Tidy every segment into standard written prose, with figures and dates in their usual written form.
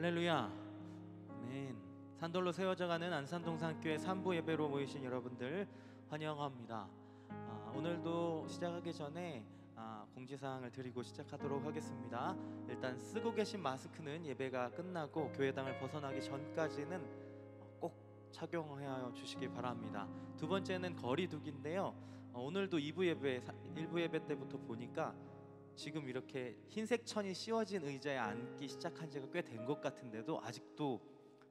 할렐루야. 아멘. 산돌로 세워져가는 안산동산교회 3부 예배로 모이신 여러분들 환영합니다. 오늘도 시작하기 전에 공지사항을 드리고 시작하도록 하겠습니다. 일단 쓰고 계신 마스크는 예배가 끝나고 교회당을 벗어나기 전까지는 꼭 착용하여 주시기 바랍니다. 두 번째는 거리두기인데요. 오늘도 2부 예배, 1부 예배 때부터 보니까 지금 이렇게 흰색 천이 씌워진 의자에 앉기 시작한 지가 꽤 된 것 같은데도 아직도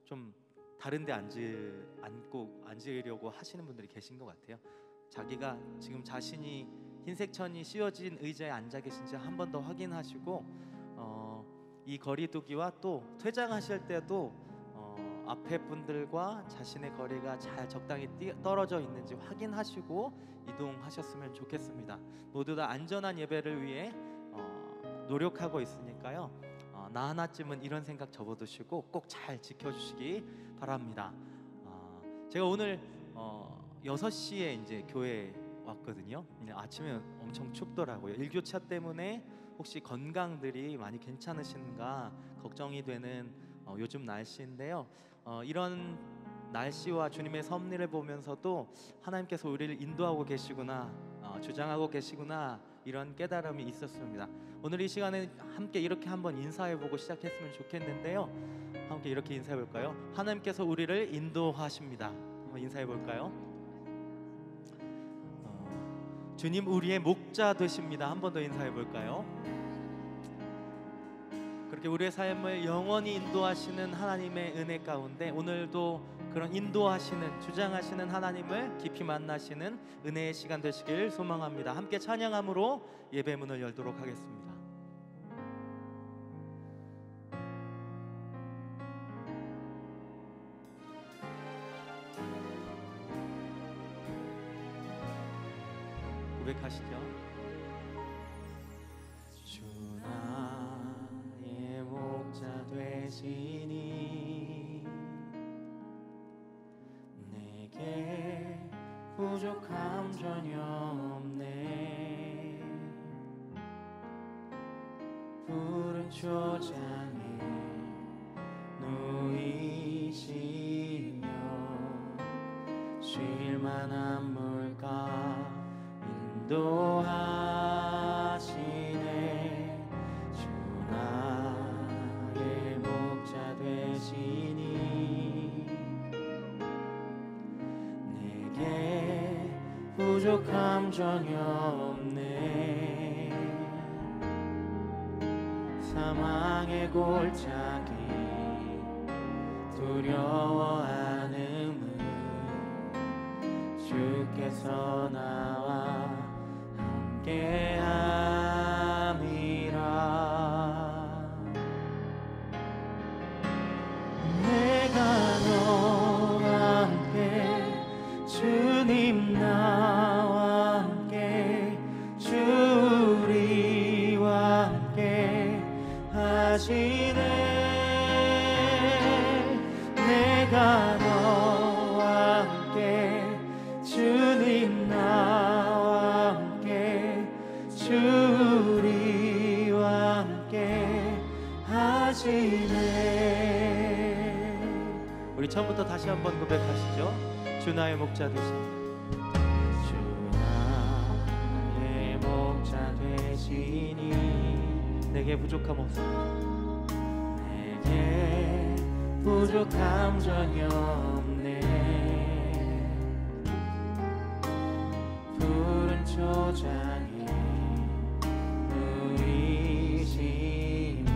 좀 다른 데 앉으려고 하시는 분들이 계신 것 같아요. 자기가 지금 자신이 흰색 천이 씌워진 의자에 앉아 계신지 한 번 더 확인하시고 이 거리두기와 또 퇴장하실 때도 앞에 분들과 자신의 거리가 잘 적당히 떨어져 있는지 확인하시고 이동하셨으면 좋겠습니다. 모두 다 안전한 예배를 위해 노력하고 있으니까요. 나 하나쯤은 이런 생각 접어두시고 꼭 잘 지켜주시기 바랍니다. 제가 오늘 6시에 이제 교회 왔거든요. 아침에 엄청 춥더라고요. 일교차 때문에 혹시 건강들이 많이 괜찮으신가 걱정이 되는 요즘 날씨인데요. 이런 날씨와 주님의 섭리를 보면서도 하나님께서 우리를 인도하고 계시구나, 주장하고 계시구나, 이런 깨달음이 있었습니다. 오늘 이 시간에 함께 이렇게 한번 인사해보고 시작했으면 좋겠는데요. 함께 이렇게 인사해볼까요? 하나님께서 우리를 인도하십니다. 한번 인사해볼까요? 주님 우리의 목자 되십니다. 한 번 더 인사해볼까요? 그렇게 우리의 삶을 영원히 인도하시는 하나님의 은혜 가운데 오늘도 그런 인도하시는, 주장하시는 하나님을 깊이 만나시는 은혜의 시간 되시길 소망합니다. 함께 찬양함으로 예배 문을 열도록 하겠습니다. 고백하시죠. 주 나의 목자 되시니 내게 부족함 전혀 없네. 푸른 초장에 누이시며 쉴만한 물가 인도하시네. 주 나의 목자 되시니 내게 부족함 전혀 없네. 사망의 골짜기 두려워하는 주께서 나와 함께함이라. 내가 너와 함께, 주님 나와 함께, 주 우리와 함께 하시네. 내가 너와 함께, 주님 나와 함께, 주 우리와 함께 하시네. 우리 처음부터 다시 한번 고백하시죠. 주 나의 목자 되시니, 주 나의 목자 되시니 내게 부족함 없습니다. 내게 부족함 전혀 없네. 푸른 초장에 누이시며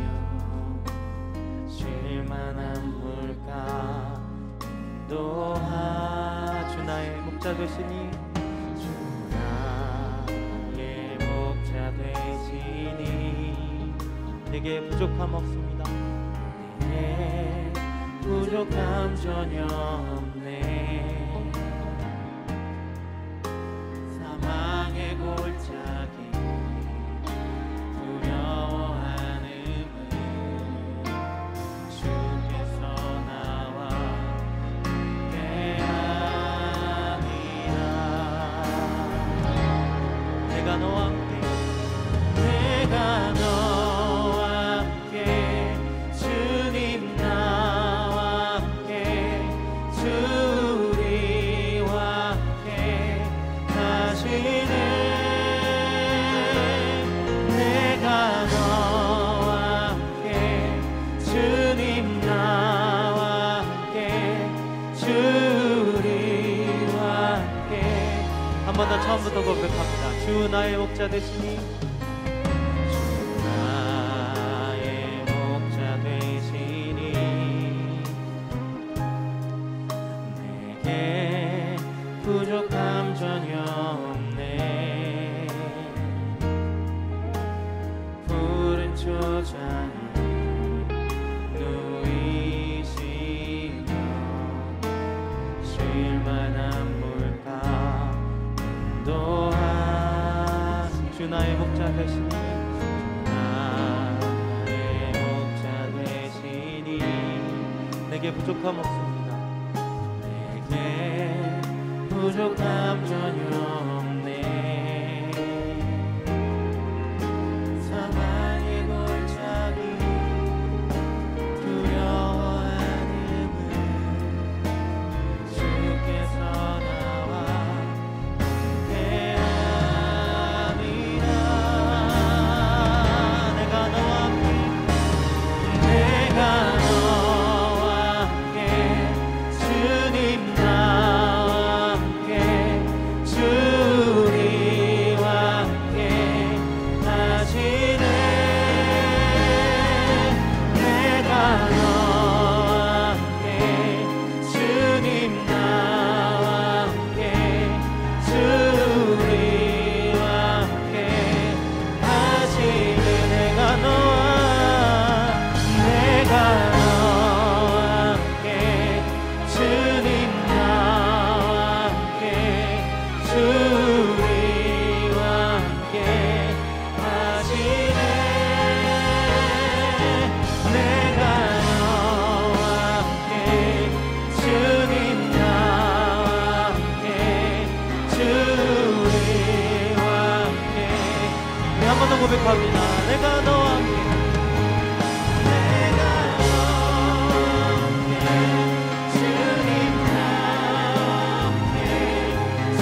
쉴만한 물가 인도하. 주 나의 목자 되시니, 주 나의 목자 되시니 내게 부족함 없습니다. 내게 부족함 전혀 없네. 사망의 골짜기 두려워하는 주께서 나와 함께함이라. 내가 너와 함께, 내가 너와 함께, 주님 나 하시네. 내가 너와 함께 주님 나와 함께 주 우리와 함께. 한 번 더 처음부터 고백합니다. 주 나의 목자 되시니 주 나의 목자 되시니 내게 부족함 전혀 없네. 푸른 초장 누이시며 쉴만한 물가 인도하. 주 나의 목자 되시니 나의 목자 되시니 내게 부족함 없습니다. 내게 부족함 전혀 없네. 사망의 골짜기 두려워하는 주께서 나와 함께합니다. 내가 너와 함께 내가 너와 함께 주님 나와 함께 주 우리와 함께 하시네. 내가 너와 함께 주님 나와 함께 주 우리와 함께 하시네. 내가 너와 함께 주님 나와 함께 주 우리와 함께 하시네. 내가 너와 함께 주님 나와 함께 주 우리와 함께. 네, 한 번 더 고백합니다. 내가 너와 함께 내가 너와 함께 주님 나와 함께 주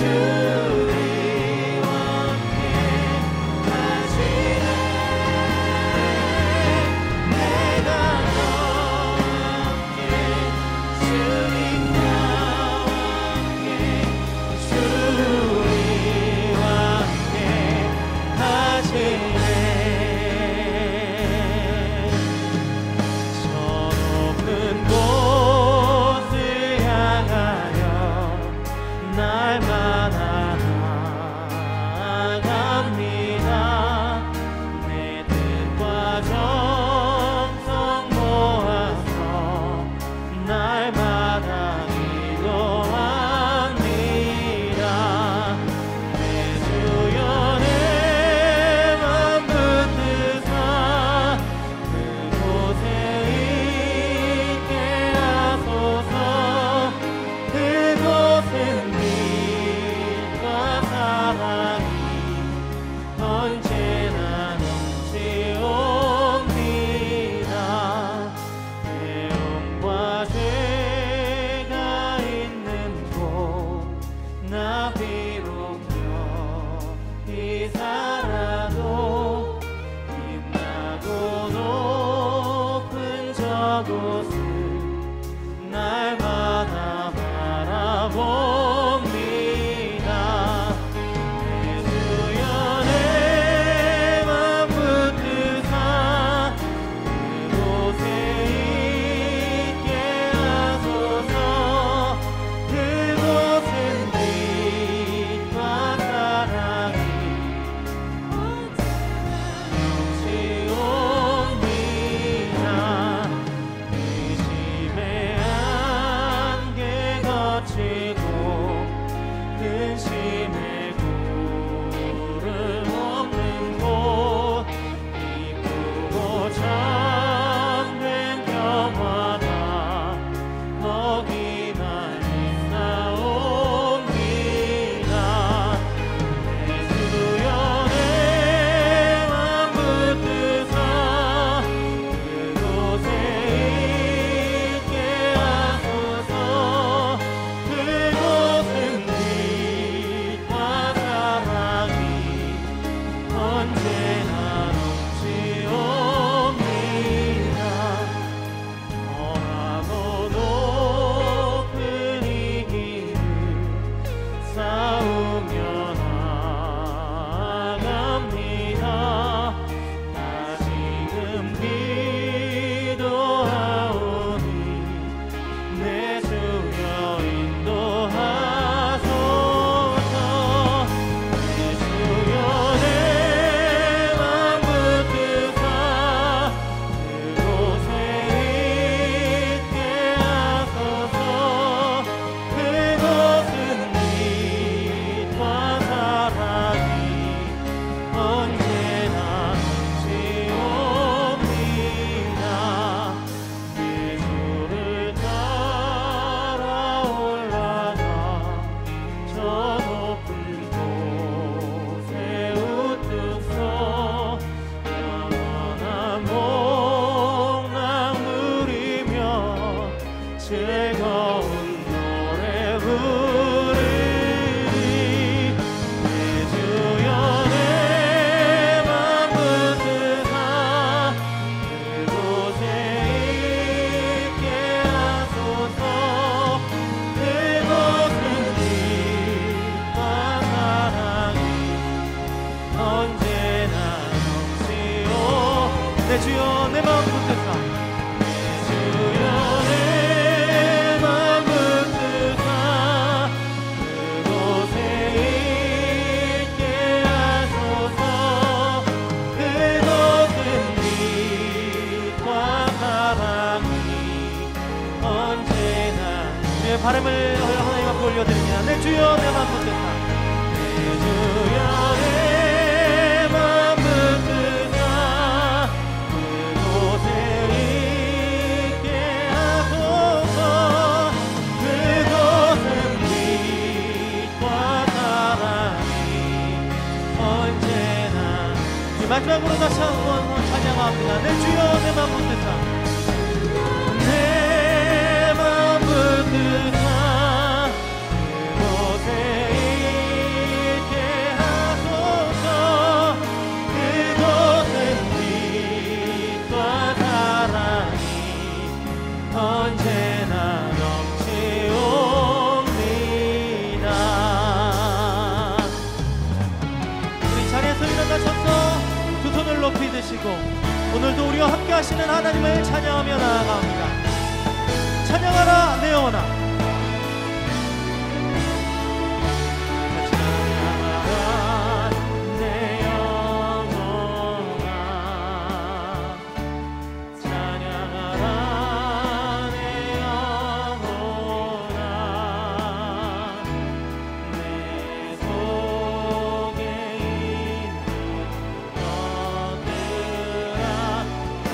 우리와 함께 하시네. 내가 너와 함께 주님 나와 함께 주 우리와 함께 하시네. 내 주여 내 마음 붙드사 주여 내 마음 붙드사 그곳에 있게 하소서 그곳은 빛과 사랑이 언제나 주의 바람을 하나님 앞에 올려드립니다. 내 주여 내 마음 붙드사 내 주여 내 마음 붙드사 그곳에 있게 하소서 그곳은 빛과 사랑이 언제나 마지막으로 다시 한번 찬양합니다. 내 주여 내 마음 붙드사 내 마음 붙드사 그곳에 있게 하소서 그곳은 빛과 사랑이 언제나 넘치옵니다. 우리 자리에서 일어나셔서 두 손을 높이 드시고 오늘도 우리와 함께 하시는 하나님을 찬양하며 나아갑니다. 찬양하라 내 영혼아 찬양하라 내 영혼아 찬양하라 내 영혼아 내 속에 있는 것들아 다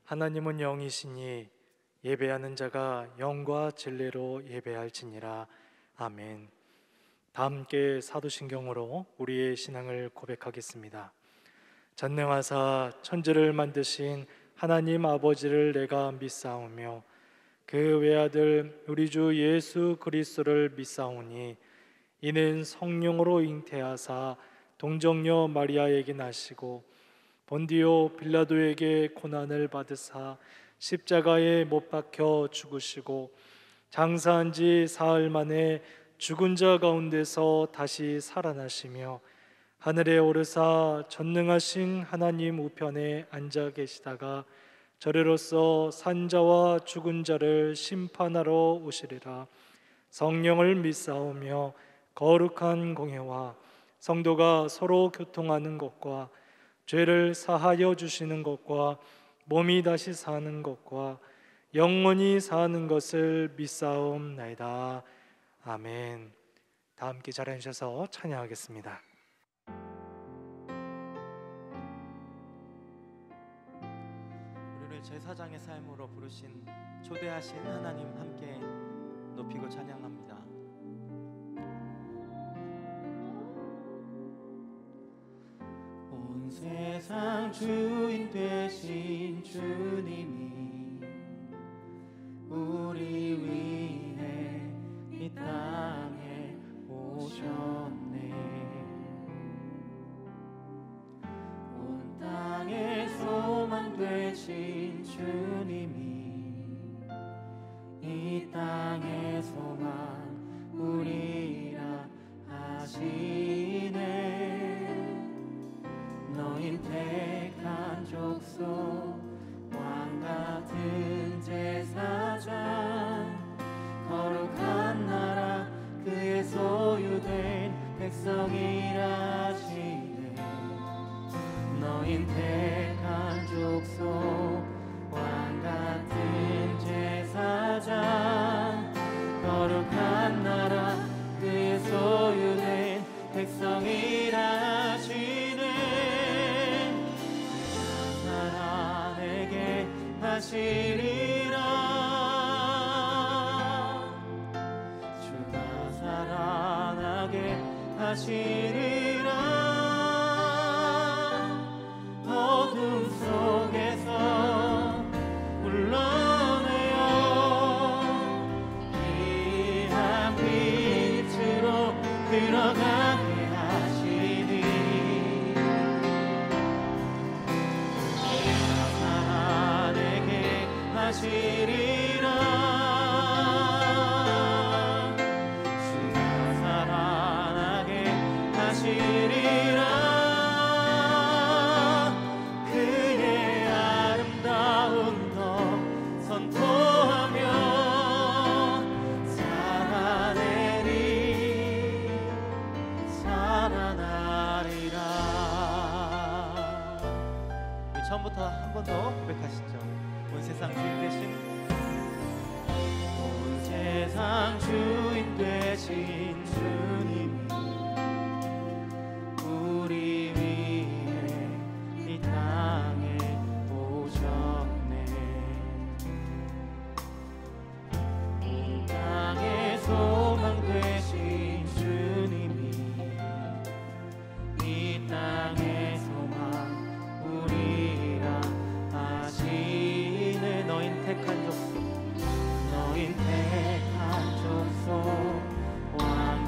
하나님은 영이시니 예배하는 자가 영과 진리로 예배할지니라. 아멘. 다 함께 사도신경으로 우리의 신앙을 고백하겠습니다. 전능하사 천지를 만드신 하나님 아버지를 내가 믿사오며 그 외아들 우리 주 예수 그리스도를 믿사오니 이는 성령으로 잉태하사 동정녀 마리아에게 나시고 본디오 빌라도에게 고난을 받으사 십자가에 못 박혀 죽으시고 장사한 지 사흘 만에 죽은 자 가운데서 다시 살아나시며 하늘에 오르사 전능하신 하나님 우편에 앉아 계시다가 저리로서 산자와 죽은 자를 심판하러 오시리라. 성령을 믿사오며 거룩한 공회와 성도가 서로 교통하는 것과 죄를 사하여 주시는 것과 몸이 다시 사는 것과 영원히 사는 것을 믿사옵나이다. 아멘. 다 함께 자리에 앉으셔서 찬양하겠습니다. 우리를 제사장의 삶으로 부르신 초대하신 하나님 함께 높이고 찬양합니다. 온 세상 주인 되신 주님이 우리 위해 이 땅에 오셨네. 온 땅의 소망 되신 주님이 이 땅의 소망 우리라 하시네. 너흰 택한 족속 왕같은 제사장 거룩한 나라 그의 소유된 백성 하시리라. 어둠 속에서 불러내어 귀한 빛으로 들어가게 하시니 살아내게 하시리라. 주가 살아나게 하시리라. 그의 아름다운 것 선포하며 살아나리라. 우리 처음부터 한 번 더 고백하시죠. 온 세상 주인 되신, 온 세상 주인 되신 주님이 우리 위해 이 땅에 오셨네. 이 땅의 소망 되신 주님이 이 땅의 소망 우리라 하시네. 너인 택한 족속, 너인 택한 족속 왕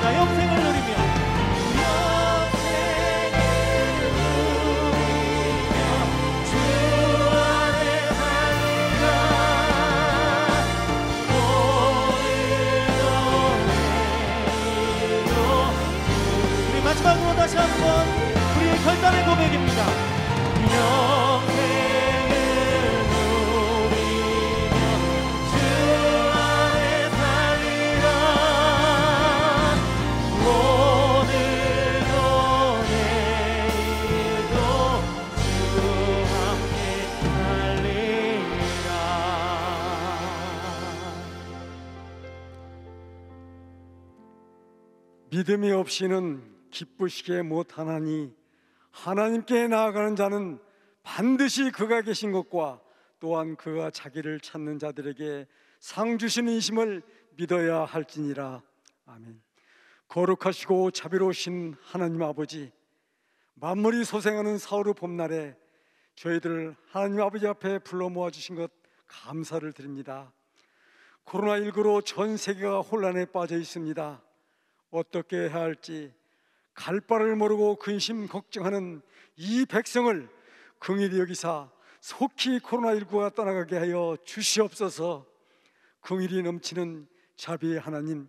누립니다. 영생을 누리며 마지막으로 다시 한번 우리의 결단의 고백입니다. 영생을 누리며 주 안에 살리라. 오늘도 내일도 주 함께 살리라. 믿음이 없이는 기쁘시게 못하나니 하나님께 나아가는 자는 반드시 그가 계신 것과 또한 그가 자기를 찾는 자들에게 상 주시는 이심을 믿어야 할지니라. 아멘. 거룩하시고 자비로우신 하나님 아버지, 만물이 소생하는 사흘의 봄날에 저희들을 하나님 아버지 앞에 불러 모아주신 것 감사를 드립니다. 코로나19로 전 세계가 혼란에 빠져 있습니다. 어떻게 해야 할지 갈 바를 모르고 근심 걱정하는 이 백성을 긍휼히 여기사 속히 코로나19가 떠나가게 하여 주시옵소서. 긍휼이 넘치는 자비의 하나님,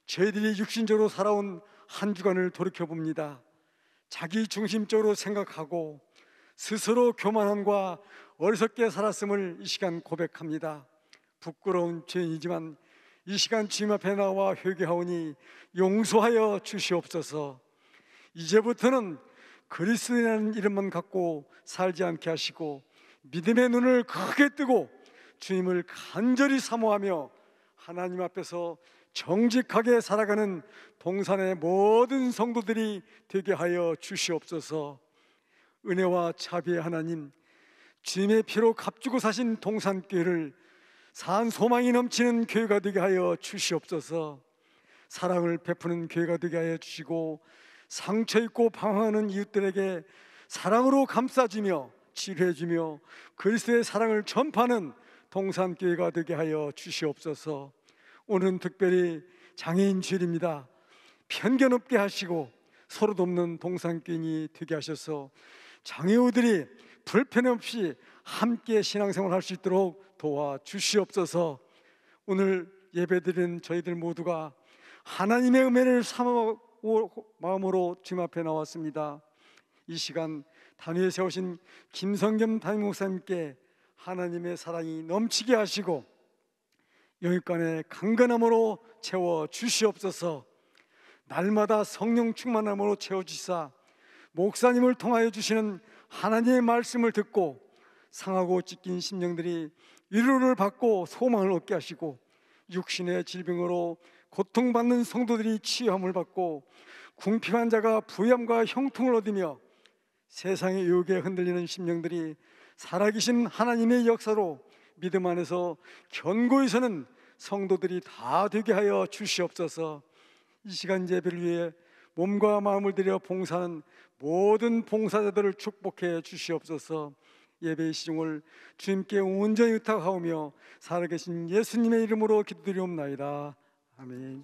저희들이 육신적으로 살아온 한 주간을 돌이켜봅니다. 자기 중심적으로 생각하고 스스로 교만함과 어리석게 살았음을 이 시간 고백합니다. 부끄러운 죄인이지만 이 시간 주님 앞에 나와 회개하오니 용서하여 주시옵소서. 이제부터는 그리스도라는 이름만 갖고 살지 않게 하시고 믿음의 눈을 크게 뜨고 주님을 간절히 사모하며 하나님 앞에서 정직하게 살아가는 동산의 모든 성도들이 되게 하여 주시옵소서. 은혜와 자비의 하나님, 주님의 피로 값주고 사신 동산교회를 산 소망이 넘치는 교회가 되게 하여 주시옵소서. 사랑을 베푸는 교회가 되게 하여 주시고 상처 입고 방황하는 이웃들에게 사랑으로 감싸주며 치료해주며 그리스도의 사랑을 전파하는 동산교회가 되게 하여 주시옵소서. 오늘은 특별히 장애인 주일입니다. 편견 없게 하시고 서로 돕는 동산교인이 되게 하셔서 장애우들이 불편 없이 함께 신앙생활 할 수 있도록 도와주시옵소서. 오늘 예배드리는 저희들 모두가 하나님의 은혜를 마음으로 주님 앞에 나왔습니다. 이 시간 단위에 세우신 김성겸 담임 목사님께 하나님의 사랑이 넘치게 하시고 영육간의 강건함으로 채워 주시옵소서. 날마다 성령 충만함으로 채워주시사 목사님을 통하여 주시는 하나님의 말씀을 듣고 상하고 찢긴 심령들이 위로를 받고 소망을 얻게 하시고 육신의 질병으로 고통받는 성도들이 치유함을 받고 궁핍한 자가 부유함과 형통을 얻으며 세상의 유혹에 흔들리는 심령들이 살아계신 하나님의 역사로 믿음 안에서 견고히 서는 성도들이 다 되게 하여 주시옵소서. 이 시간 예배를 위해 몸과 마음을 들여 봉사하는 모든 봉사자들을 축복해 주시옵소서. 예배의 시중을 주님께 온전히 의탁하오며 살아계신 예수님의 이름으로 기도드리옵나이다. 아멘.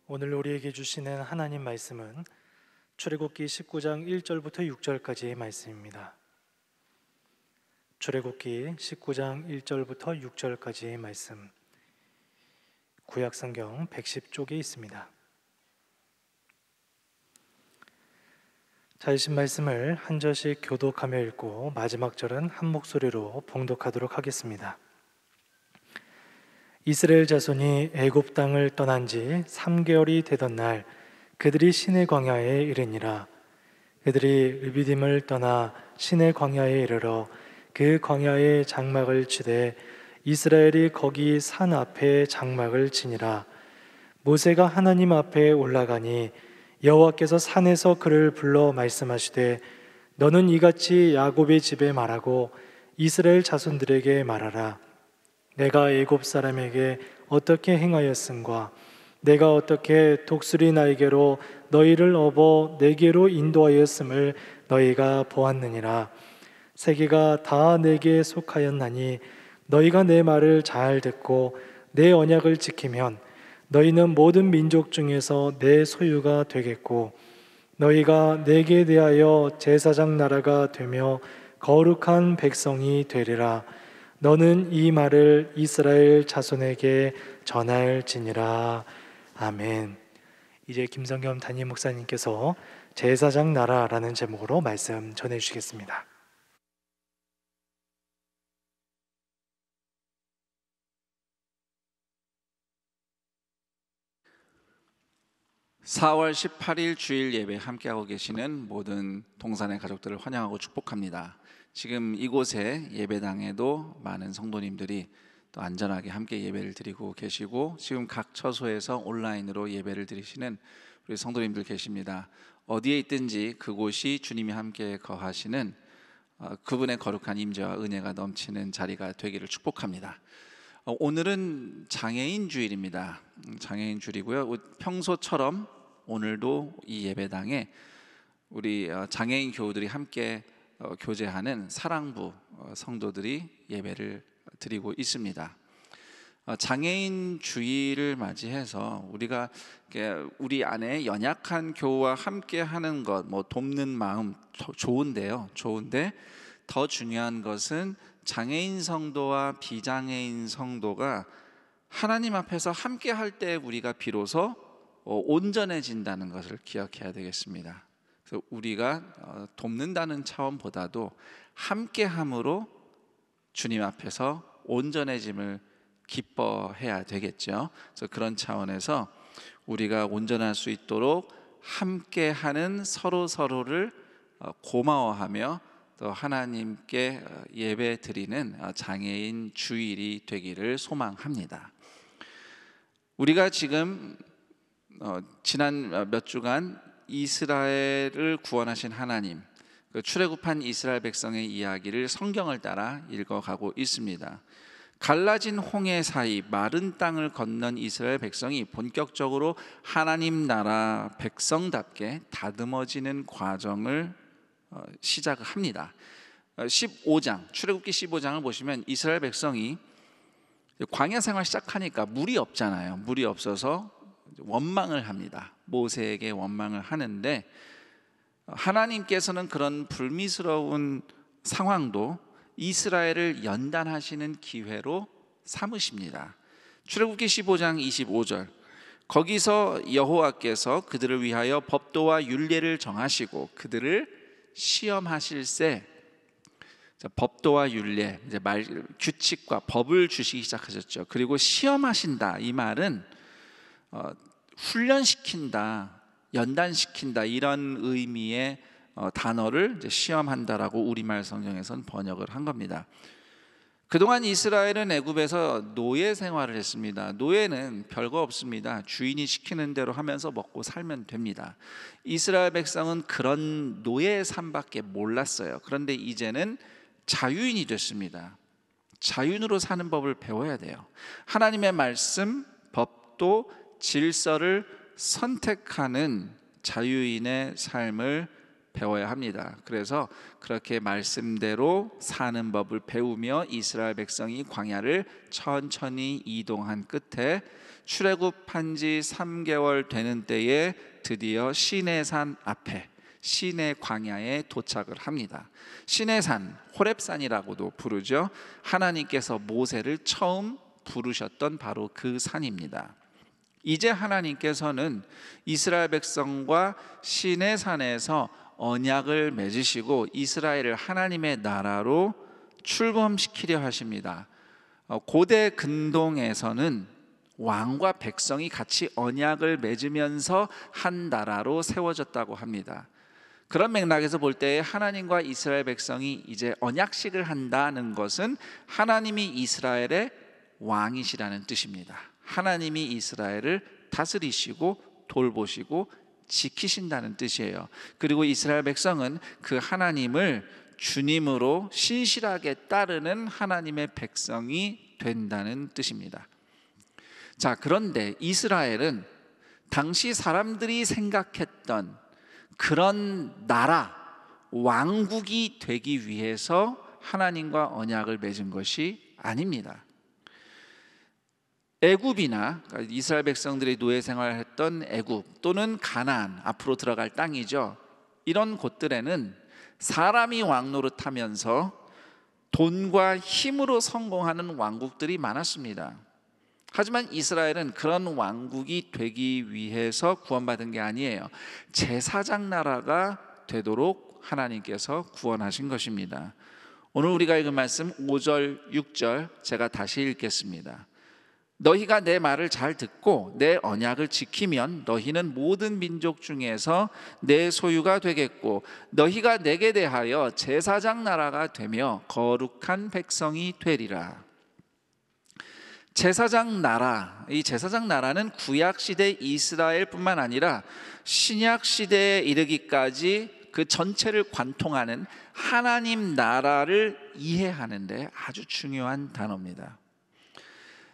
오늘 우리에게 주시는 하나님 말씀은 출애굽기 19장 1절부터 6절까지의 말씀입니다. 출애굽기 19장 1절부터 6절까지의 말씀, 구약성경 110쪽에 있습니다. 자신 말씀을 한 절씩 교독하며 읽고 마지막 절은 한 목소리로 봉독하도록 하겠습니다. 이스라엘 자손이 애굽 땅을 떠난 지 3개월이 되던 날 그들이 시내 광야에 이르니라. 그들이 르비딤을 떠나 시내 광야에 이르러 그 광야에 장막을 치되 이스라엘이 거기 산 앞에 장막을 치니라. 모세가 하나님 앞에 올라가니 여호와께서 산에서 그를 불러 말씀하시되 너는 이같이 야곱의 집에 말하고 이스라엘 자손들에게 말하라. 내가 애굽 사람에게 어떻게 행하였음과 내가 어떻게 독수리 날개로 너희를 업어 내게로 인도하였음을 너희가 보았느니라. 세계가 다 내게 속하였나니 너희가 내 말을 잘 듣고 내 언약을 지키면 너희는 모든 민족 중에서 내 소유가 되겠고 너희가 내게 대하여 제사장 나라가 되며 거룩한 백성이 되리라. 너는 이 말을 이스라엘 자손에게 전할지니라. 아멘. 이제 김성겸 담임 목사님께서 제사장 나라라는 제목으로 말씀 전해 주시겠습니다. 4월 18일 주일 예배 함께하고 계시는 모든 동산의 가족들을 환영하고 축복합니다. 지금 이곳에 예배당에도 많은 성도님들이 또 안전하게 함께 예배를 드리고 계시고, 지금 각 처소에서 온라인으로 예배를 드리시는 우리 성도님들 계십니다. 어디에 있든지 그곳이 주님이 함께 거하시는 그분의 거룩한 임재와 은혜가 넘치는 자리가 되기를 축복합니다. 오늘은 장애인 주일입니다. 장애인 주일이고요. 평소처럼 오늘도 이 예배당에 우리 장애인 교우들이 함께 교제하는 사랑부 성도들이 예배를 드리고 있습니다. 장애인 주일을 맞이해서 우리가 우리 안에 연약한 교우와 함께하는 것, 돕는 마음 좋은데요. 좋은데 더 중요한 것은 장애인 성도와 비장애인 성도가 하나님 앞에서 함께할 때 우리가 비로소 온전해진다는 것을 기억해야 되겠습니다. 그래서 우리가 돕는다는 차원보다도 함께함으로 주님 앞에서 온전해짐을 기뻐해야 되겠죠. 그래서 그런 차원에서 우리가 온전할 수 있도록 함께하는 서로를 고마워하며 또 하나님께 예배 드리는 장애인 주일이 되기를 소망합니다. 우리가 지금 지난 몇 주간 이스라엘을 구원하신 하나님, 출애굽한 이스라엘 백성의 이야기를 성경을 따라 읽어가고 있습니다. 갈라진 홍해 사이 마른 땅을 건넌 이스라엘 백성이 본격적으로 하나님 나라 백성답게 다듬어지는 과정을 시작을 합니다. 15장, 출애굽기 15장을 보시면 이스라엘 백성이 광야 생활 시작하니까 물이 없잖아요. 물이 없어서 원망을 합니다. 모세에게 원망을 하는데, 하나님께서는 그런 불미스러운 상황도 이스라엘을 연단하시는 기회로 삼으십니다. 출애굽기 15장 25절, 거기서 여호와께서 그들을 위하여 법도와 율례를 정하시고 그들을 시험하실세. 법도와 율례, 이제 규칙과 법을 주시기 시작하셨죠. 그리고 시험하신다, 이 말은 훈련시킨다, 연단시킨다, 이런 의미의 단어를 이제 시험한다라고 우리말 성경에서는 번역을 한 겁니다. 그동안 이스라엘은 애굽에서 노예 생활을 했습니다. 노예는 별거 없습니다. 주인이 시키는 대로 하면서 먹고 살면 됩니다. 이스라엘 백성은 그런 노예의 삶밖에 몰랐어요. 그런데 이제는 자유인이 됐습니다. 자유인으로 사는 법을 배워야 돼요. 하나님의 말씀, 법도, 질서를 선택하는 자유인의 삶을 배워야 합니다. 그래서 그렇게 말씀대로 사는 법을 배우며 이스라엘 백성이 광야를 천천히 이동한 끝에 출애굽한 지 3개월 되는 때에 드디어 시내산 앞에, 시내 광야에 도착을 합니다. 시내산, 호렙산이라고도 부르죠. 하나님께서 모세를 처음 부르셨던 바로 그 산입니다. 이제 하나님께서는 이스라엘 백성과 시내산에서 언약을 맺으시고 이스라엘을 하나님의 나라로 출범시키려 하십니다. 고대 근동에서는 왕과 백성이 같이 언약을 맺으면서 한 나라로 세워졌다고 합니다. 그런 맥락에서 볼 때 하나님과 이스라엘 백성이 이제 언약식을 한다는 것은 하나님이 이스라엘의 왕이시라는 뜻입니다. 하나님이 이스라엘을 다스리시고 돌보시고 지키신다는 뜻이에요. 그리고 이스라엘 백성은 그 하나님을 주님으로 신실하게 따르는 하나님의 백성이 된다는 뜻입니다. 자, 그런데 이스라엘은 당시 사람들이 생각했던 그런 나라, 왕국이 되기 위해서 하나님과 언약을 맺은 것이 아닙니다. 애굽이나 이스라엘 백성들이 노예 생활했던 애굽 또는 가나안, 앞으로 들어갈 땅이죠. 이런 곳들에는 사람이 왕노릇하면서 돈과 힘으로 성공하는 왕국들이 많았습니다. 하지만 이스라엘은 그런 왕국이 되기 위해서 구원받은 게 아니에요. 제사장 나라가 되도록 하나님께서 구원하신 것입니다. 오늘 우리가 읽은 말씀 5절, 6절 제가 다시 읽겠습니다. 너희가 내 말을 잘 듣고 내 언약을 지키면 너희는 모든 민족 중에서 내 소유가 되겠고 너희가 내게 대하여 제사장 나라가 되며 거룩한 백성이 되리라. 제사장 나라, 이 제사장 나라는 구약 시대 이스라엘뿐만 아니라 신약 시대에 이르기까지 그 전체를 관통하는 하나님 나라를 이해하는데 아주 중요한 단어입니다.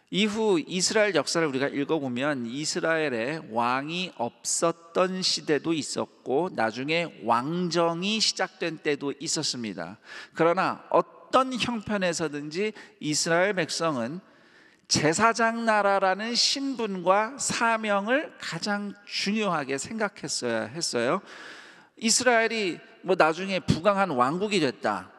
이후 이스라엘 역사를 우리가 읽어보면 이스라엘에 왕이 없었던 시대도 있었고 나중에 왕정이 시작된 때도 있었습니다. 그러나 어떤 형편에서든지 이스라엘 백성은 제사장 나라라는 신분과 사명을 가장 중요하게 생각했어야 했어요. 이스라엘이 나중에 부강한 왕국이 됐다,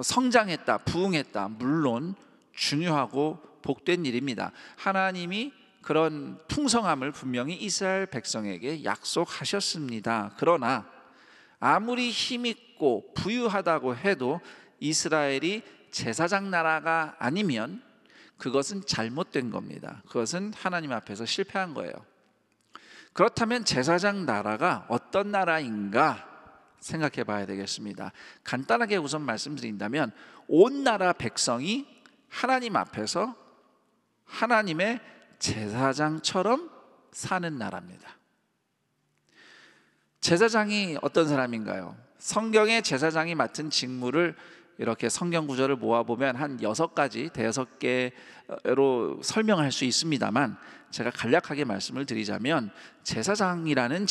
성장했다, 부흥했다, 물론 중요하고 복된 일입니다. 하나님이 그런 풍성함을 분명히 이스라엘 백성에게 약속하셨습니다. 그러나 아무리 힘있고 부유하다고 해도 이스라엘이 제사장 나라가 아니면 그것은 잘못된 겁니다. 그것은 하나님 앞에서 실패한 거예요. 그렇다면 제사장 나라가 어떤 나라인가 생각해 봐야 되겠습니다. 간단하게 우선 말씀드린다면 온 나라 백성이 하나님 앞에서 하나님의 제사장처럼 사는 나라입니다. 제사장이 어떤 사람인가요? 성경의 제사장이 맡은 직무를 이렇게 성경 구절을 모아보면 한 6가지, 대여섯 개로 설명할 수 있습니다만 제가 간략하게 말씀을 드리자면 제사장이라는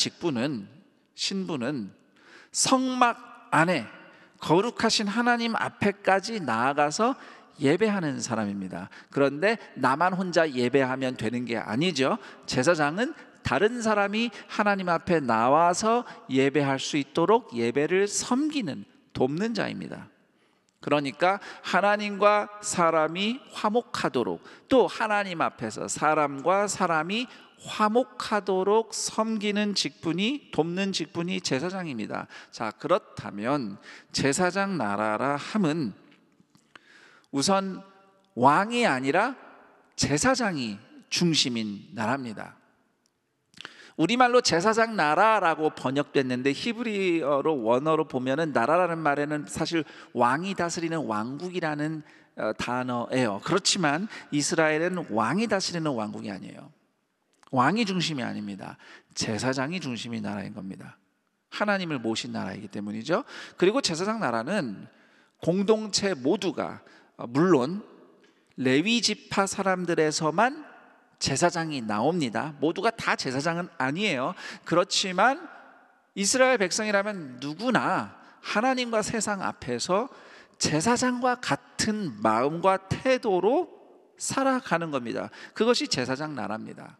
신분은 성막 안에 거룩하신 하나님 앞에까지 나아가서 예배하는 사람입니다. 그런데 나만 혼자 예배하면 되는 게 아니죠. 제사장은 다른 사람이 하나님 앞에 나와서 예배할 수 있도록 예배를 섬기는, 돕는 자입니다. 그러니까 하나님과 사람이 화목하도록, 또 하나님 앞에서 사람과 사람이 화목하도록 섬기는 직분이, 돕는 직분이 제사장입니다. 자, 그렇다면 제사장 나라라 함은 우선 왕이 아니라 제사장이 중심인 나라입니다. 우리말로 제사장 나라라고 번역됐는데 히브리어로 원어로 보면은 나라라는 말에는 사실 왕이 다스리는 왕국이라는 단어예요. 그렇지만 이스라엘은 왕이 다스리는 왕국이 아니에요. 왕이 중심이 아닙니다. 제사장이 중심인 나라인 겁니다. 하나님을 모신 나라이기 때문이죠. 그리고 제사장 나라는 공동체 모두가, 물론 레위 지파 사람들에서만 제사장이 나옵니다. 모두가 다 제사장은 아니에요. 그렇지만 이스라엘 백성이라면 누구나 하나님과 세상 앞에서 제사장과 같은 마음과 태도로 살아가는 겁니다. 그것이 제사장 나라입니다.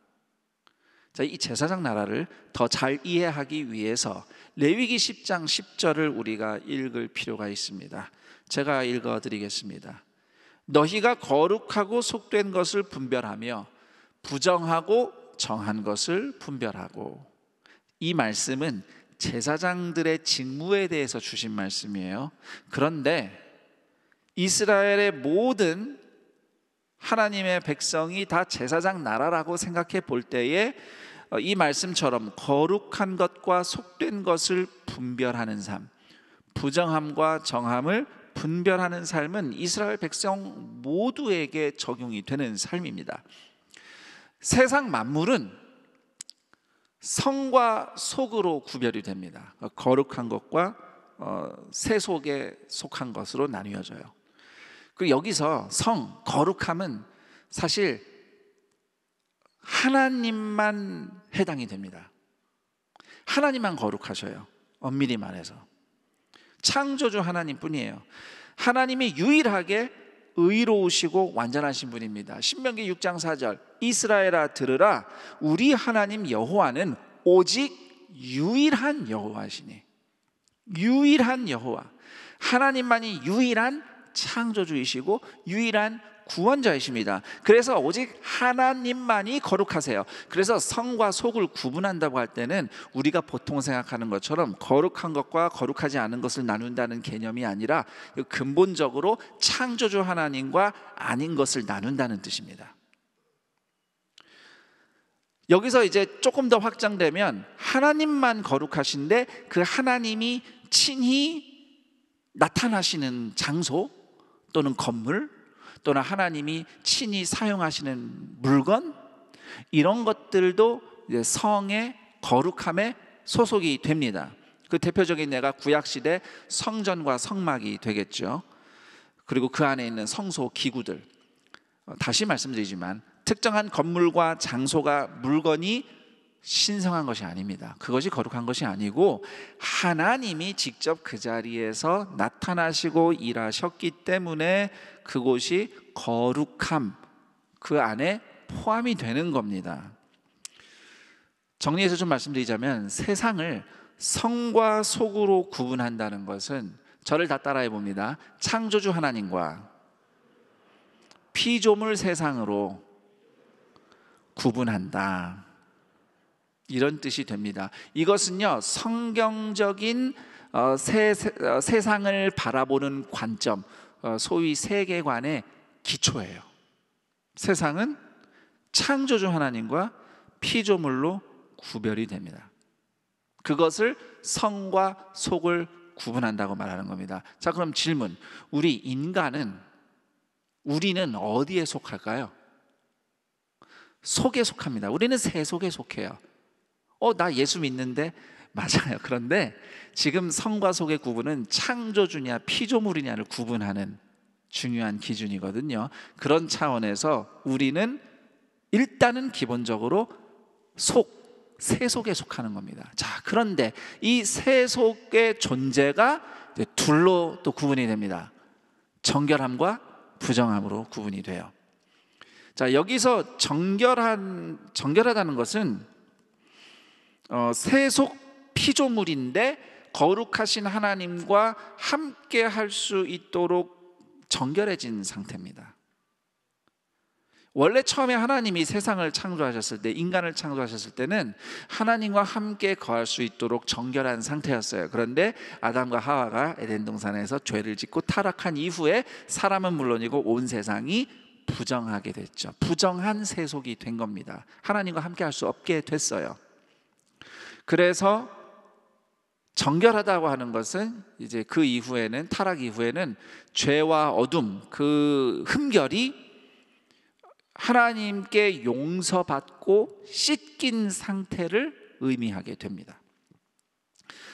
자, 이 제사장 나라를 더 잘 이해하기 위해서 레위기 10장 10절을 우리가 읽을 필요가 있습니다. 제가 읽어드리겠습니다. 너희가 거룩하고 속된 것을 분별하며 부정하고 정한 것을 분별하고. 이 말씀은 제사장들의 직무에 대해서 주신 말씀이에요. 그런데 이스라엘의 모든 하나님의 백성이 다 제사장 나라라고 생각해 볼 때에 이 말씀처럼 거룩한 것과 속된 것을 분별하는 삶, 부정함과 정함을 분별하는 삶은 이스라엘 백성 모두에게 적용이 되는 삶입니다. 세상 만물은 성과 속으로 구별이 됩니다. 거룩한 것과 세속에 속한 것으로 나뉘어져요. 그리고 여기서 거룩함은 사실 하나님만 해당이 됩니다. 하나님만 거룩하셔요. 엄밀히 말해서 창조주 하나님뿐이에요. 하나님이 유일하게 의로우시고 완전하신 분입니다. 신명기 6장 4절 이스라엘아 들으라 우리 하나님 여호와는 오직 유일한 여호와시니 유일한 여호와 하나님만이 유일한 창조주이시고 유일한 구원자이십니다. 그래서 오직 하나님만이 거룩하세요. 그래서 성과 속을 구분한다고 할 때는 우리가 보통 생각하는 것처럼 거룩한 것과 거룩하지 않은 것을 나눈다는 개념이 아니라 근본적으로 창조주 하나님과 아닌 것을 나눈다는 뜻입니다. 여기서 이제 조금 더 확장되면 하나님만 거룩하신데 그 하나님이 친히 나타나시는 장소 또는 건물 또는 하나님이 친히 사용하시는 물건 이런 것들도 이제 성의 거룩함에 소속이 됩니다. 그 대표적인 예가 구약시대 성전과 성막이 되겠죠. 그리고 그 안에 있는 성소 기구들. 다시 말씀드리지만 특정한 건물과 장소가 물건이 신성한 것이 아닙니다. 그것이 거룩한 것이 아니고 하나님이 직접 그 자리에서 나타나시고 일하셨기 때문에 그곳이 거룩함 그 안에 포함이 되는 겁니다. 정리해서 좀 말씀드리자면 세상을 성과 속으로 구분한다는 것은 저를 다 따라해 봅니다. 창조주 하나님과 피조물 세상으로 구분한다. 이런 뜻이 됩니다. 이것은요 성경적인 세상을 바라보는 관점, 소위 세계관의 기초예요. 세상은 창조주 하나님과 피조물로 구별이 됩니다. 그것을 성과 속을 구분한다고 말하는 겁니다. 자, 그럼 질문. 우리는 어디에 속할까요? 속에 속합니다. 우리는 새 속에 속해요. 나 예수 믿는데 맞아요. 그런데 지금 성과 속의 구분은 창조주냐 피조물이냐를 구분하는 중요한 기준이거든요. 그런 차원에서 우리는 일단은 기본적으로 새 속에 속하는 겁니다. 자, 그런데 이 새 속의 존재가 둘로 또 구분이 됩니다. 정결함과 부정함으로 구분이 돼요. 자, 여기서 정결하다는 것은 새 속 피조물인데 거룩하신 하나님과 함께 할 수 있도록 정결해진 상태입니다. 원래 처음에 하나님이 세상을 창조하셨을 때, 인간을 창조하셨을 때는 하나님과 함께 거할 수 있도록 정결한 상태였어요. 그런데 아담과 하와가 에덴 동산에서 죄를 짓고 타락한 이후에 사람은 물론이고 온 세상이 부정하게 됐죠. 부정한 세속이 된 겁니다. 하나님과 함께 할 수 없게 됐어요. 그래서 정결하다고 하는 것은 이제 그 이후에는, 타락 이후에는 죄와 어둠, 그 흠결이 하나님께 용서받고 씻긴 상태를 의미하게 됩니다.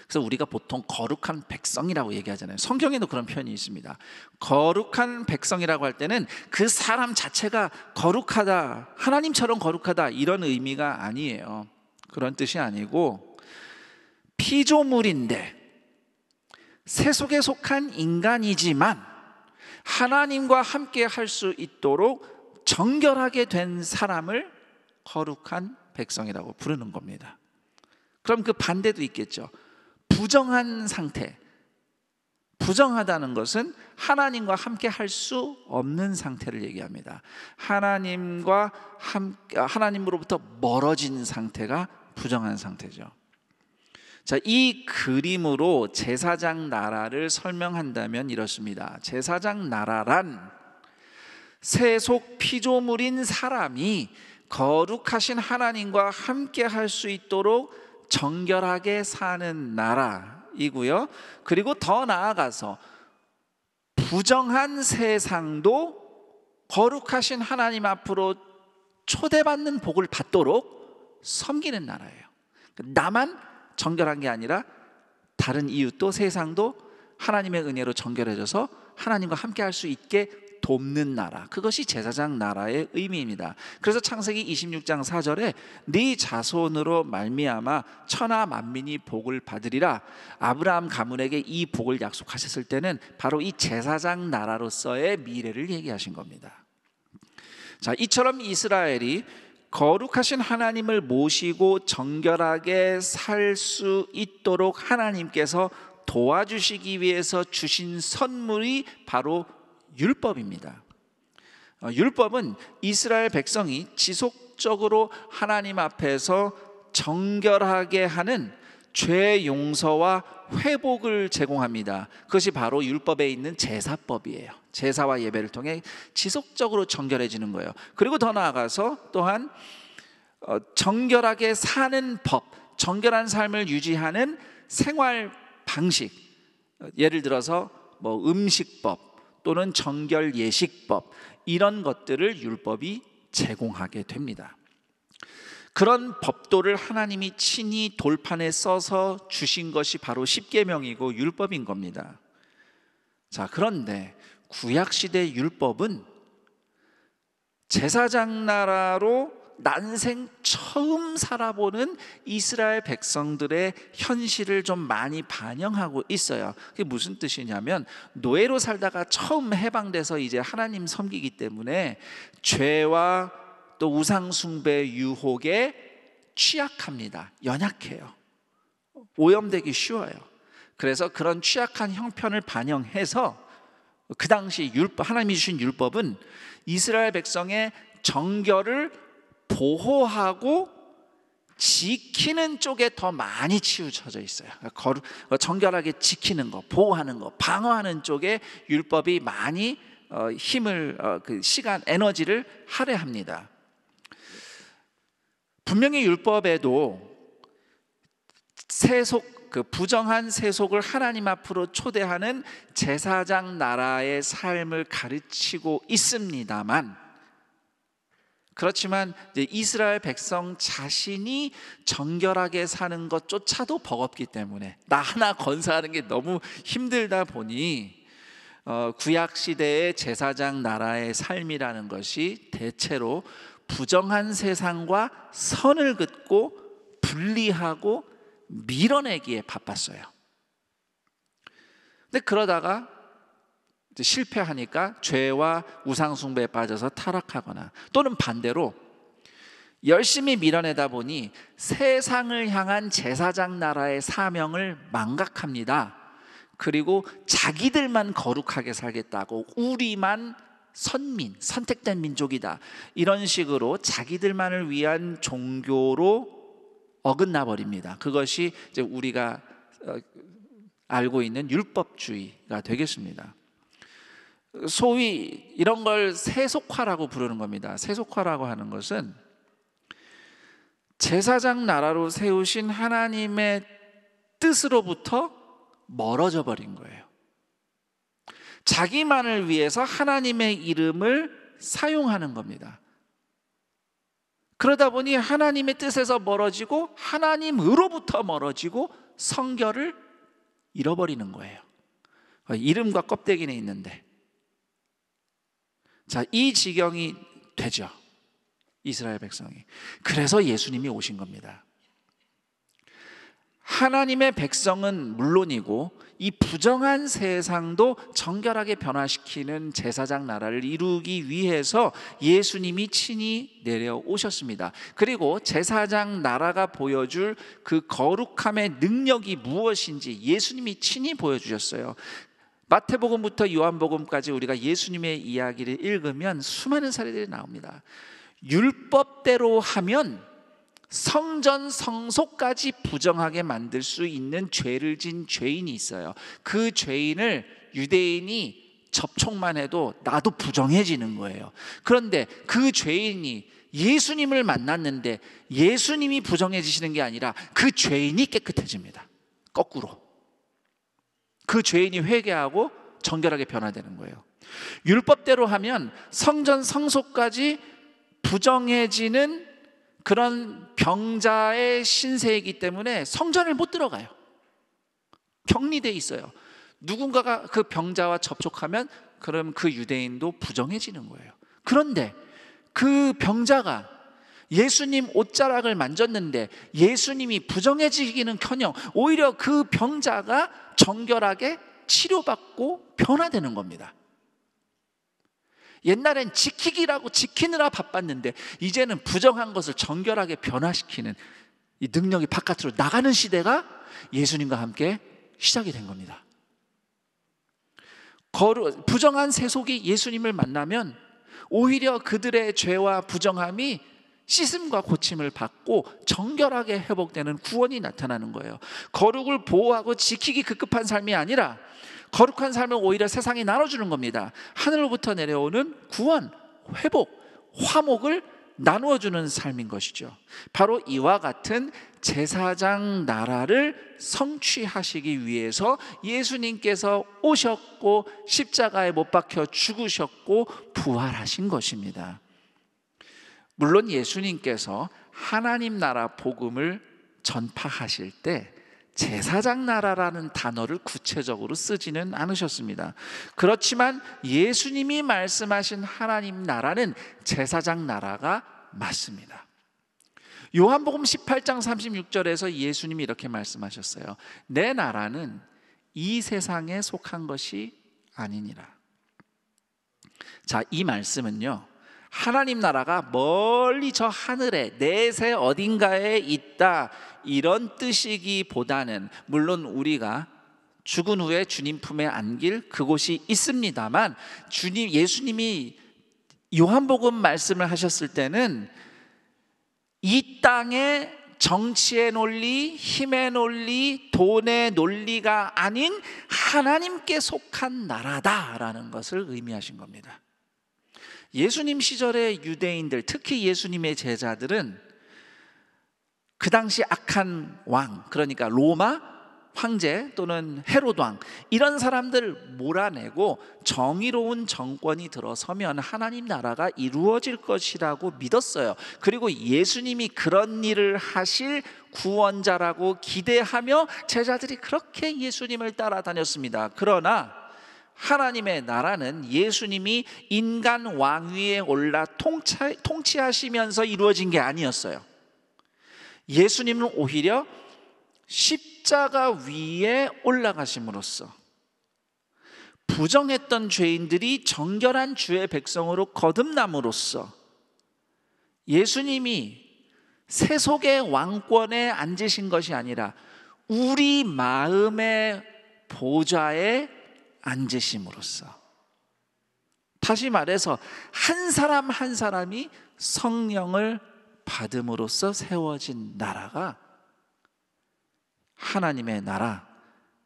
그래서 우리가 보통 거룩한 백성이라고 얘기하잖아요. 성경에도 그런 표현이 있습니다. 거룩한 백성이라고 할 때는 그 사람 자체가 거룩하다, 하나님처럼 거룩하다, 이런 의미가 아니에요. 그런 뜻이 아니고, 피조물인데 새 속에 속한 인간이지만 하나님과 함께 할 수 있도록 정결하게 된 사람을 거룩한 백성이라고 부르는 겁니다. 그럼 그 반대도 있겠죠. 부정한 상태. 부정하다는 것은 하나님과 함께 할 수 없는 상태를 얘기합니다. 하나님으로부터 멀어진 상태가 부정한 상태죠. 자, 이 그림으로 제사장 나라를 설명한다면 이렇습니다. 제사장 나라란 새 속 피조물인 사람이 거룩하신 하나님과 함께 할 수 있도록 정결하게 사는 나라이고요. 그리고 더 나아가서 부정한 세상도 거룩하신 하나님 앞으로 초대받는 복을 받도록 섬기는 나라예요. 나만 정결한 게 아니라 다른 이웃도 세상도 하나님의 은혜로 정결해져서 하나님과 함께 할 수 있게 돕는 나라, 그것이 제사장 나라의 의미입니다. 그래서 창세기 26장 4절에 네 자손으로 말미암아 천하 만민이 복을 받으리라, 아브라함 가문에게 이 복을 약속하셨을 때는 바로 이 제사장 나라로서의 미래를 얘기하신 겁니다. 자, 이처럼 이스라엘이 거룩하신 하나님을 모시고 정결하게 살 수 있도록 하나님께서 도와주시기 위해서 주신 선물이 바로 율법입니다. 율법은 이스라엘 백성이 지속적으로 하나님 앞에서 정결하게 하는 죄 용서와 회복을 제공합니다. 그것이 바로 율법에 있는 제사법이에요. 제사와 예배를 통해 지속적으로 정결해지는 거예요. 그리고 더 나아가서 또한 정결하게 사는 법, 정결한 삶을 유지하는 생활 방식, 예를 들어서 뭐 음식법 또는 정결 예식법, 이런 것들을 율법이 제공하게 됩니다. 그런 법도를 하나님이 친히 돌판에 써서 주신 것이 바로 십계명이고 율법인 겁니다. 자, 그런데 구약시대 율법은 제사장 나라로 난생 처음 살아보는 이스라엘 백성들의 현실을 좀 많이 반영하고 있어요. 그게 무슨 뜻이냐면, 노예로 살다가 처음 해방돼서 이제 하나님 섬기기 때문에 죄와 또 우상숭배 유혹에 취약합니다. 연약해요. 오염되기 쉬워요. 그래서 그런 취약한 형편을 반영해서 그 당시 율법, 하나님이 주신 율법은 이스라엘 백성의 정결을 보호하고 지키는 쪽에 더 많이 치우쳐져 있어요. 정결하게 지키는 거, 보호하는 거, 방어하는 쪽에 율법이 많이 힘을, 시간, 에너지를 할애합니다. 분명히 율법에도 세속, 부정한 세속을 하나님 앞으로 초대하는 제사장 나라의 삶을 가르치고 있습니다만, 그렇지만 이제 이스라엘 백성 자신이 정결하게 사는 것조차도 버겁기 때문에, 나 하나 건사하는 게 너무 힘들다 보니 구약 시대의 제사장 나라의 삶이라는 것이 대체로 부정한 세상과 선을 긋고 분리하고 밀어내기에 바빴어요. 근데 그러다가 실패하니까 죄와 우상숭배에 빠져서 타락하거나, 또는 반대로 열심히 밀어내다 보니 세상을 향한 제사장 나라의 사명을 망각합니다. 그리고 자기들만 거룩하게 살겠다고, 우리만 선민, 선택된 민족이다, 이런 식으로 자기들만을 위한 종교로 어긋나 버립니다. 그것이 이제 우리가 알고 있는 율법주의가 되겠습니다. 소위 이런 걸 세속화라고 부르는 겁니다. 세속화라고 하는 것은 제사장 나라로 세우신 하나님의 뜻으로부터 멀어져 버린 거예요. 자기만을 위해서 하나님의 이름을 사용하는 겁니다. 그러다 보니 하나님의 뜻에서 멀어지고 하나님으로부터 멀어지고 성결을 잃어버리는 거예요. 이름과 껍데기는 있는데. 자, 이 지경이 되죠, 이스라엘 백성이. 그래서 예수님이 오신 겁니다. 하나님의 백성은 물론이고 이 부정한 세상도 정결하게 변화시키는 제사장 나라를 이루기 위해서 예수님이 친히 내려오셨습니다. 그리고 제사장 나라가 보여줄 그 거룩함의 능력이 무엇인지 예수님이 친히 보여주셨어요. 마태복음부터 요한복음까지 우리가 예수님의 이야기를 읽으면 수많은 사례들이 나옵니다. 율법대로 하면 성전 성소까지 부정하게 만들 수 있는 죄를 진 죄인이 있어요. 그 죄인을 유대인이 접촉만 해도 나도 부정해지는 거예요. 그런데 그 죄인이 예수님을 만났는데 예수님이 부정해지시는 게 아니라 그 죄인이 깨끗해집니다. 거꾸로. 그 죄인이 회개하고 정결하게 변화되는 거예요. 율법대로 하면 성전 성소까지 부정해지는 그런 병자의 신세이기 때문에 성전을 못 들어가요. 격리돼 있어요. 누군가가 그 병자와 접촉하면 그럼 그 유대인도 부정해지는 거예요. 그런데 그 병자가 예수님 옷자락을 만졌는데 예수님이 부정해지기는커녕 오히려 그 병자가 정결하게 치료받고 변화되는 겁니다. 옛날엔 지키느라 바빴는데 이제는 부정한 것을 정결하게 변화시키는 이 능력이 바깥으로 나가는 시대가 예수님과 함께 시작이 된 겁니다. 부정한 세속이 예수님을 만나면 오히려 그들의 죄와 부정함이 씻음과 고침을 받고 정결하게 회복되는 구원이 나타나는 거예요. 거룩을 보호하고 지키기 급급한 삶이 아니라 거룩한 삶을 오히려 세상에 나눠주는 겁니다. 하늘로부터 내려오는 구원, 회복, 화목을 나누어주는 삶인 것이죠. 바로 이와 같은 제사장 나라를 성취하시기 위해서 예수님께서 오셨고 십자가에 못 박혀 죽으셨고 부활하신 것입니다. 물론 예수님께서 하나님 나라 복음을 전파하실 때 제사장 나라라는 단어를 구체적으로 쓰지는 않으셨습니다. 그렇지만 예수님이 말씀하신 하나님 나라는 제사장 나라가 맞습니다. 요한복음 18장 36절에서 예수님이 이렇게 말씀하셨어요. 내 나라는 이 세상에 속한 것이 아니니라. 자, 이 말씀은요, 하나님 나라가 멀리 저 하늘에 내세 어딘가에 있다 이런 뜻이기보다는, 물론 우리가 죽은 후에 주님 품에 안길 그곳이 있습니다만, 예수님이 요한복음 말씀을 하셨을 때는 이 땅의 정치의 논리, 힘의 논리, 돈의 논리가 아닌 하나님께 속한 나라다라는 것을 의미하신 겁니다. 예수님 시절의 유대인들, 특히 예수님의 제자들은 그 당시 악한 왕, 그러니까 로마 황제 또는 헤롯 왕, 이런 사람들 몰아내고 정의로운 정권이 들어서면 하나님 나라가 이루어질 것이라고 믿었어요. 그리고 예수님이 그런 일을 하실 구원자라고 기대하며 제자들이 그렇게 예수님을 따라다녔습니다. 그러나 하나님의 나라는 예수님이 인간 왕위에 올라 통치하시면서 이루어진 게 아니었어요. 예수님은 오히려 십자가 위에 올라가심으로써 부정했던 죄인들이 정결한 주의 백성으로 거듭남으로써 예수님이 세속의 왕권에 앉으신 것이 아니라 우리 마음의 보좌에 앉으심으로써, 다시 말해서 한 사람 한 사람이 성령을 받음으로써 세워진 나라가 하나님의 나라,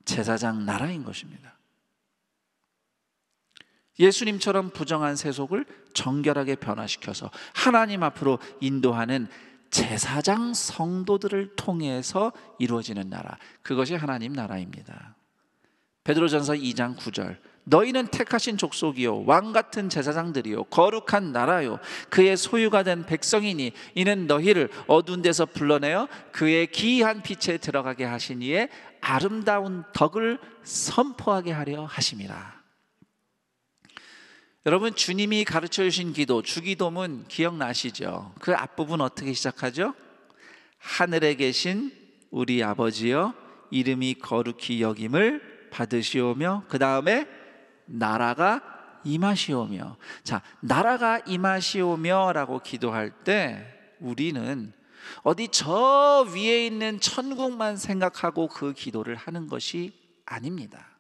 제사장 나라인 것입니다. 예수님처럼 부정한 세속을 정결하게 변화시켜서 하나님 앞으로 인도하는 제사장 성도들을 통해서 이루어지는 나라, 그것이 하나님 나라입니다. 베드로전서 2장 9절, 너희는 택하신 족속이요 왕같은 제사장들이요 거룩한 나라요 그의 소유가 된 백성이니 이는 너희를 어두운 데서 불러내어 그의 기이한 빛에 들어가게 하신 이의 아름다운 덕을 선포하게 하려 하심이라. 여러분, 주님이 가르쳐 주신 기도, 주기도문 기억나시죠? 그 앞부분 어떻게 시작하죠? 하늘에 계신 우리 아버지여 이름이 거룩히 여김을 받으시오며, 그 다음에 나라가 임하시오며. 자, 나라가 임하시오며 라고 기도할 때 우리는 어디 저 위에 있는 천국만 생각하고 그 기도를 하는 것이 아닙니다.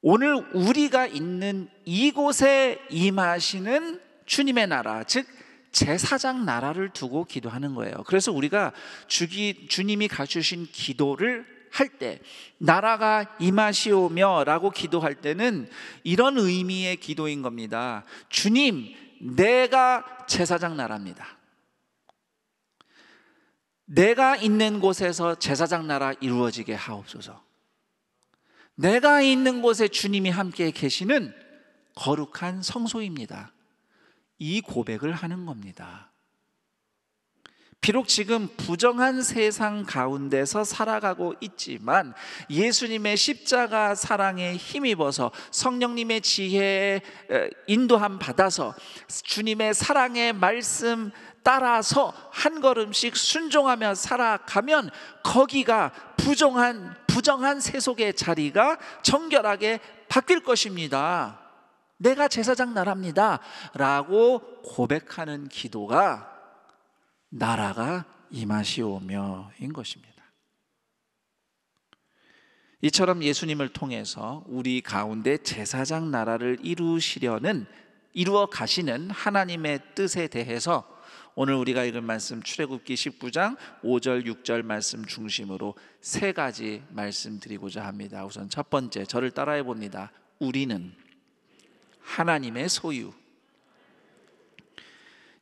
오늘 우리가 있는 이곳에 임하시는 주님의 나라, 즉 제사장 나라를 두고 기도하는 거예요. 그래서 우리가 주님이 가르쳐주신 기도를 할 때, 나라가 임하시오며 라고 기도할 때는 이런 의미의 기도인 겁니다. 주님, 내가 제사장 나라입니다. 내가 있는 곳에서 제사장 나라 이루어지게 하옵소서. 내가 있는 곳에 주님이 함께 계시는 거룩한 성소입니다. 이 고백을 하는 겁니다. 비록 지금 부정한 세상 가운데서 살아가고 있지만 예수님의 십자가 사랑에 힘입어서 성령님의 지혜에 인도함 받아서 주님의 사랑의 말씀 따라서 한 걸음씩 순종하며 살아가면 거기가 부정한 세속의 자리가 정결하게 바뀔 것입니다. 내가 제사장 나라입니다 라고 고백하는 기도가 나라가 임하시오며인 것입니다. 이처럼 예수님을 통해서 우리 가운데 제사장 나라를 이루어 가시는 하나님의 뜻에 대해서 오늘 우리가 읽은 말씀 출애굽기 19장 5절 6절 말씀 중심으로 세 가지 말씀드리고자 합니다. 우선 첫 번째, 저를 따라해 봅니다. 우리는 하나님의 소유.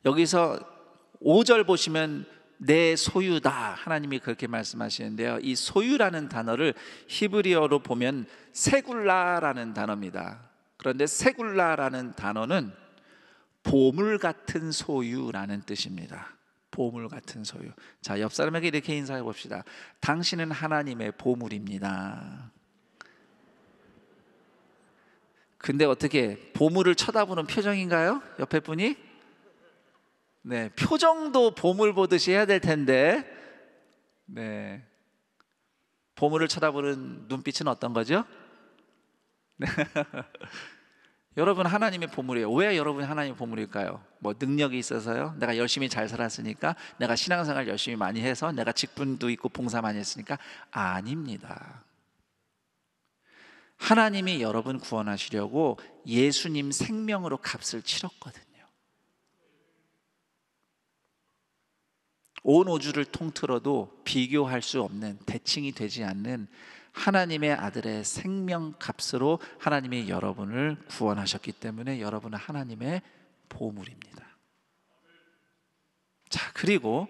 여기서 5절 보시면 내 소유다, 하나님이 그렇게 말씀하시는데요, 이 소유라는 단어를 히브리어로 보면 세굴라라는 단어입니다. 그런데 세굴라라는 단어는 보물 같은 소유라는 뜻입니다. 보물 같은 소유. 자, 옆 사람에게 이렇게 인사해 봅시다. 당신은 하나님의 보물입니다. 근데 어떻게 보물을 쳐다보는 표정인가요? 옆에 분이? 네, 표정도 보물 보듯이 해야 될 텐데, 네, 보물을 쳐다보는 눈빛은 어떤 거죠? 네. 여러분 하나님의 보물이에요. 왜 여러분이 하나님의 보물일까요? 뭐 능력이 있어서요? 내가 열심히 잘 살았으니까? 내가 신앙생활 열심히 많이 해서? 내가 직분도 있고 봉사 많이 했으니까? 아닙니다. 하나님이 여러분 구원하시려고 예수님 생명으로 값을 치렀거든요. 온 우주를 통틀어도 비교할 수 없는, 대칭이 되지 않는 하나님의 아들의 생명값으로 하나님이 여러분을 구원하셨기 때문에 여러분은 하나님의 보물입니다. 자, 그리고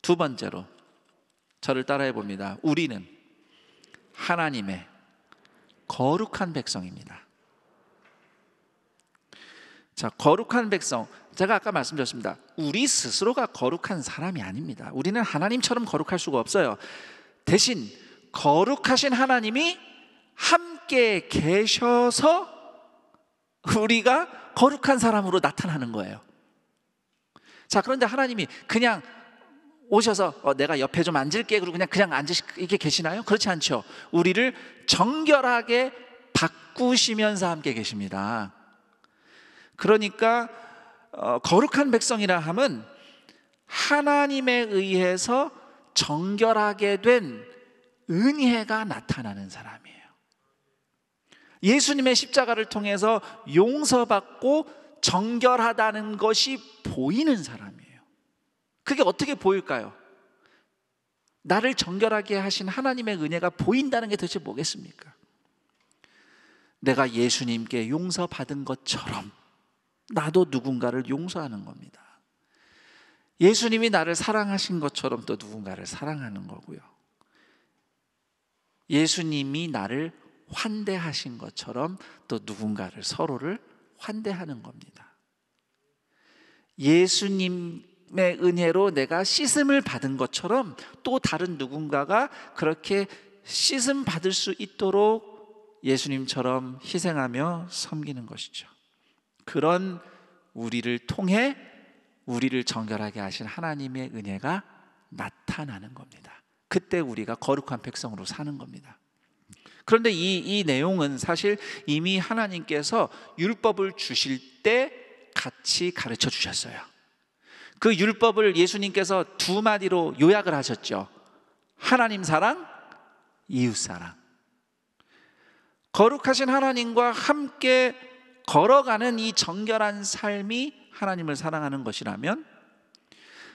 두 번째로 저를 따라해 봅니다. 우리는 하나님의 거룩한 백성입니다. 자, 거룩한 백성, 제가 아까 말씀드렸습니다. 우리 스스로가 거룩한 사람이 아닙니다. 우리는 하나님처럼 거룩할 수가 없어요. 대신 거룩하신 하나님이 함께 계셔서 우리가 거룩한 사람으로 나타나는 거예요. 자, 그런데 하나님이 그냥 오셔서 내가 옆에 좀 앉을게 그러고 그냥 이렇게 계시나요? 그렇지 않죠. 우리를 정결하게 바꾸시면서 함께 계십니다. 그러니까 거룩한 백성이라 함은 하나님에 의해서 정결하게 된 은혜가 나타나는 사람이에요. 예수님의 십자가를 통해서 용서받고 정결하다는 것이 보이는 사람이에요. 그게 어떻게 보일까요? 나를 정결하게 하신 하나님의 은혜가 보인다는 게 도대체 뭐겠습니까? 내가 예수님께 용서받은 것처럼 나도 누군가를 용서하는 겁니다. 예수님이 나를 사랑하신 것처럼 또 누군가를 사랑하는 거고요. 예수님이 나를 환대하신 것처럼 또 누군가를, 서로를 환대하는 겁니다. 예수님의 은혜로 내가 씻음을 받은 것처럼 또 다른 누군가가 그렇게 씻음 받을 수 있도록 예수님처럼 희생하며 섬기는 것이죠. 그런 우리를 통해 우리를 정결하게 하신 하나님의 은혜가 나타나는 겁니다. 그때 우리가 거룩한 백성으로 사는 겁니다. 그런데 이 내용은 사실 이미 하나님께서 율법을 주실 때 같이 가르쳐 주셨어요. 그 율법을 예수님께서 두 마디로 요약을 하셨죠. 하나님 사랑, 이웃 사랑. 거룩하신 하나님과 함께 걸어가는 이 정결한 삶이 하나님을 사랑하는 것이라면,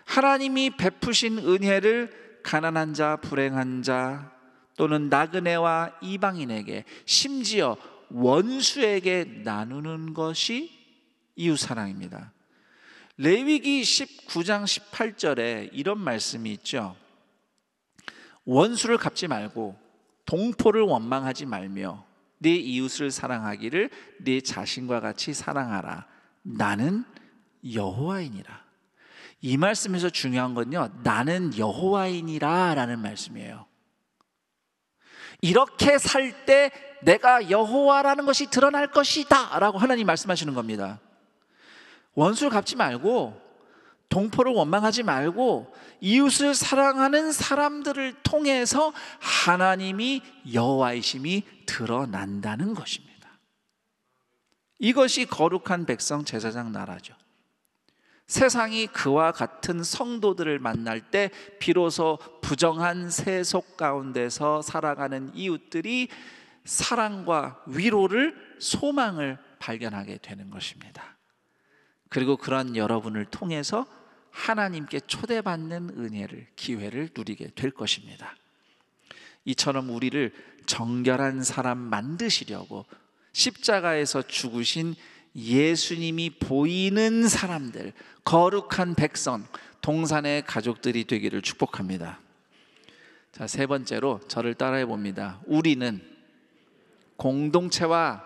하나님이 베푸신 은혜를 가난한 자, 불행한 자 또는 나그네와 이방인에게, 심지어 원수에게 나누는 것이 이웃사랑입니다. 레위기 19장 18절에 이런 말씀이 있죠. 원수를 갚지 말고 동포를 원망하지 말며 네 이웃을 사랑하기를 네 자신과 같이 사랑하라. 나는 여호와이니라. 이 말씀에서 중요한 건요, 나는 여호와이니라 라는 말씀이에요. 이렇게 살 때 내가 여호와라는 것이 드러날 것이다 라고 하나님 말씀하시는 겁니다. 원수를 갚지 말고, 동포를 원망하지 말고, 이웃을 사랑하는 사람들을 통해서 하나님이 여호와이심이 드러난다는 것입니다. 이것이 거룩한 백성 제사장 나라죠. 세상이 그와 같은 성도들을 만날 때 비로소 부정한 세속 가운데서 살아가는 이웃들이 사랑과 위로를, 소망을 발견하게 되는 것입니다. 그리고 그런 여러분을 통해서 하나님께 초대받는 은혜를, 기회를 누리게 될 것입니다. 이처럼 우리를 정결한 사람 만드시려고 십자가에서 죽으신 예수님이 보이는 사람들, 거룩한 백성, 동산의 가족들이 되기를 축복합니다. 자, 세 번째로 저를 따라해 봅니다. 우리는 공동체와